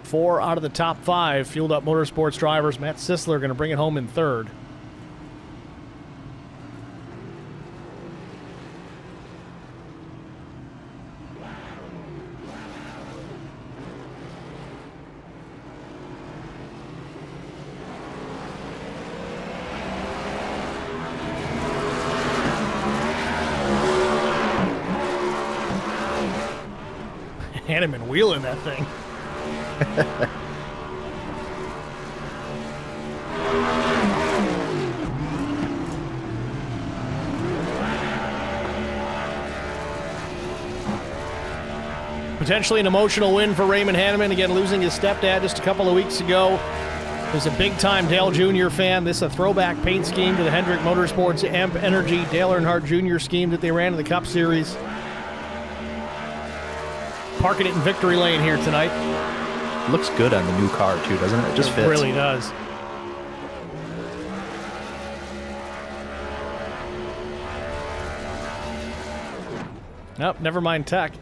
4 out of the top 5 Fueled Up Motorsports drivers. Matt Sisler going to bring it home in 3rd. Hanneman wheeling that thing. Potentially an emotional win for Raymond Hanneman. Again, losing his stepdad just a couple of weeks ago. He was a big-time Dale Jr. fan. This is a throwback paint scheme to the Hendrick Motorsports Amp Energy Dale Earnhardt Jr. scheme that they ran in the Cup Series. Parking it in victory lane here tonight. Looks good on the new car, too, doesn't it? It just fits. It really does. Nope, never mind tech.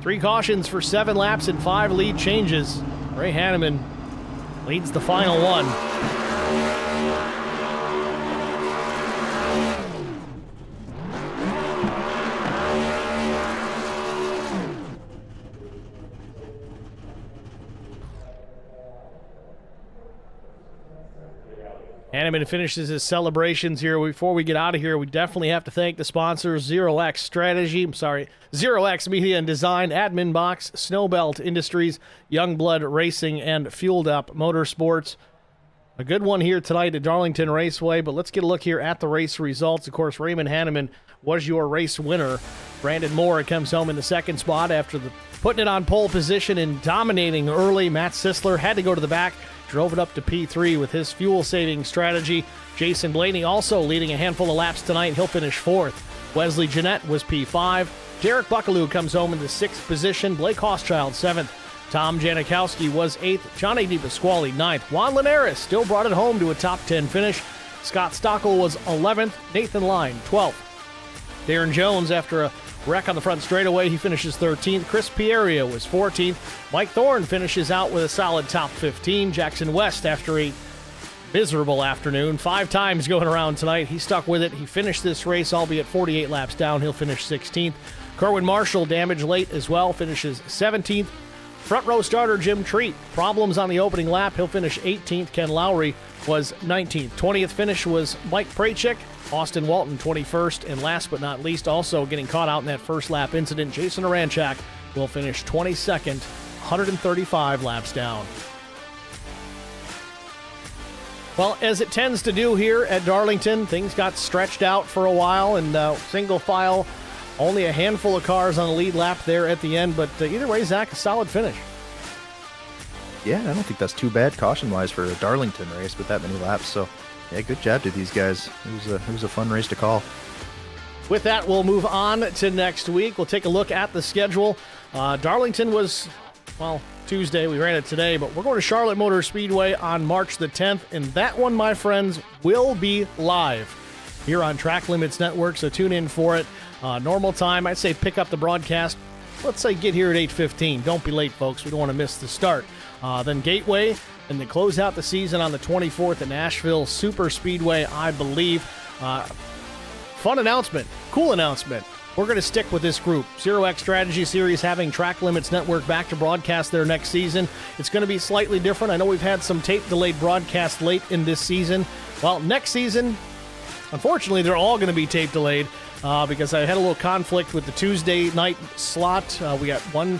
Three cautions for 7 laps and 5 lead changes. Ray Hanneman leads the final one. Hanneman finishes his celebrations here. Before we get out of here, we definitely have to thank the sponsors, ZeroX ZeroX Media and Design, Admin Box, Snowbelt Industries, Youngblood Racing, and Fueled Up Motorsports. A good one here tonight at Darlington Raceway, but let's get a look here at the race results. Of course, Raymond Hanneman was your race winner. Brandon Moore comes home in the 2nd spot after putting it on pole position and dominating early. Matt Sisler had to go to the back, drove it up to P3 with his fuel-saving strategy. Jason Blaney also leading a handful of laps tonight. He'll finish 4th. Wesley Jeanette was P5. Derek Buckaloo comes home in the 6th position. Blake Hochschild 7th. Tom Janikowski was 8th. Johnny DePasquale 9th. Juan Linares still brought it home to a top 10 finish. Scott Stockel was 11th. Nathan Line 12th. Darren Jones, after a wreck on the front straightaway, he finishes 13th. Chris Pieria was 14th. Mike Thorne finishes out with a solid top 15. Jackson West, after a miserable afternoon, 5 times going around tonight, he stuck with it. He finished this race, albeit 48 laps down. He'll finish 16th. Kerwin Marshall, damaged late as well, finishes 17th. Front row starter Jim Treat, problems on the opening lap. He'll finish 18th. Ken Lowry was 19th. 20th finish was Mike Prachik. Austin Walton 21st. And last but not least, also getting caught out in that first lap incident, Jason Aranchak will finish 22nd, 135 laps down. Well, as it tends to do here at Darlington, things got stretched out for a while, and single file, only a handful of cars on the lead lap there at the end. But either way, Zach, a solid finish. Yeah, I don't think that's too bad caution-wise for a Darlington race with that many laps. So, yeah, good job to these guys. It was a fun race to call. With that, we'll move on to next week. We'll take a look at the schedule. Darlington was, well, Tuesday. We ran it today, but we're going to Charlotte Motor Speedway on March the 10th, and that one, my friends, will be live here on Track Limits Network, so tune in for it. Normal time, I'd say pick up the broadcast. Let's say get here at 8:15. Don't be late, folks. We don't want to miss the start. Then Gateway, and then close out the season on the 24th at Nashville Super Speedway, I believe. Fun announcement. Cool announcement. We're going to stick with this group. ZeroX Strategy Series having Track Limits Network back to broadcast their next season. It's going to be slightly different. I know we've had some tape-delayed broadcasts late in this season. Well, next season, unfortunately, they're all going to be tape-delayed because I had a little conflict with the Tuesday night slot. We got one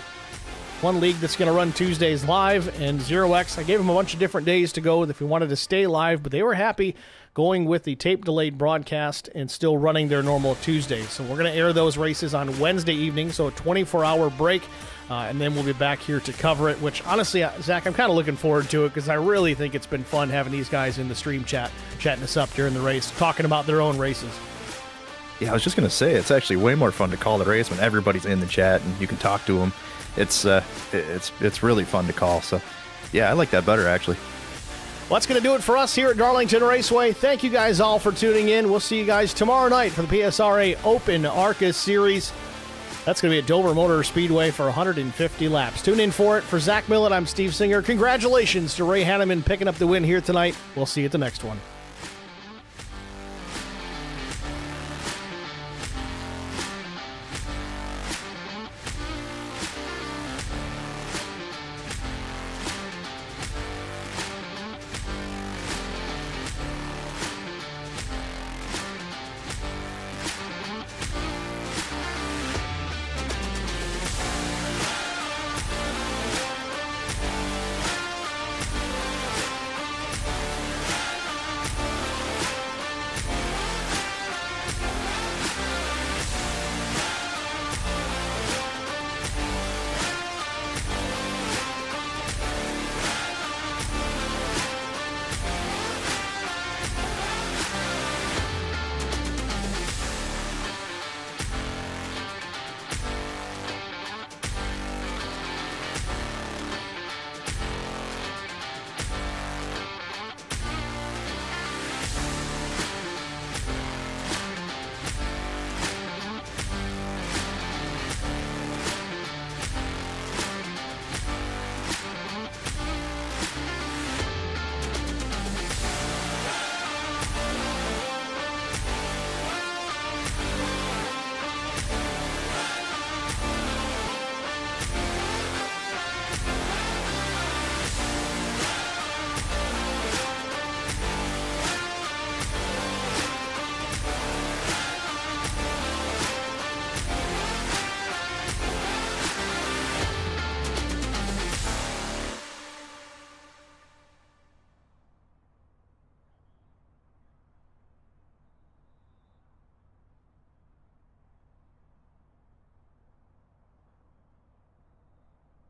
league that's going to run Tuesdays live, and ZeroX, I gave them a bunch of different days to go if we wanted to stay live, but they were happy going with the tape-delayed broadcast and still running their normal Tuesdays. So we're going to air those races on Wednesday evening, so a 24-hour break, and then we'll be back here to cover it, which honestly, Zach, I'm kind of looking forward to it because I really think it's been fun having these guys in the stream chat, chatting us up during the race, talking about their own races. Yeah, I was just going to say, it's actually way more fun to call the race when everybody's in the chat and you can talk to them. It's really fun to call. So, yeah, I like that better, actually. Well, that's going to do it for us here at Darlington Raceway. Thank you guys all for tuning in. We'll see you guys tomorrow night for the PSRA Open ARCA Series. That's going to be at Dover Motor Speedway for 150 laps. Tune in for it. For Zach Millett, I'm Steve Singer. Congratulations to Ray Hanneman picking up the win here tonight. We'll see you at the next one.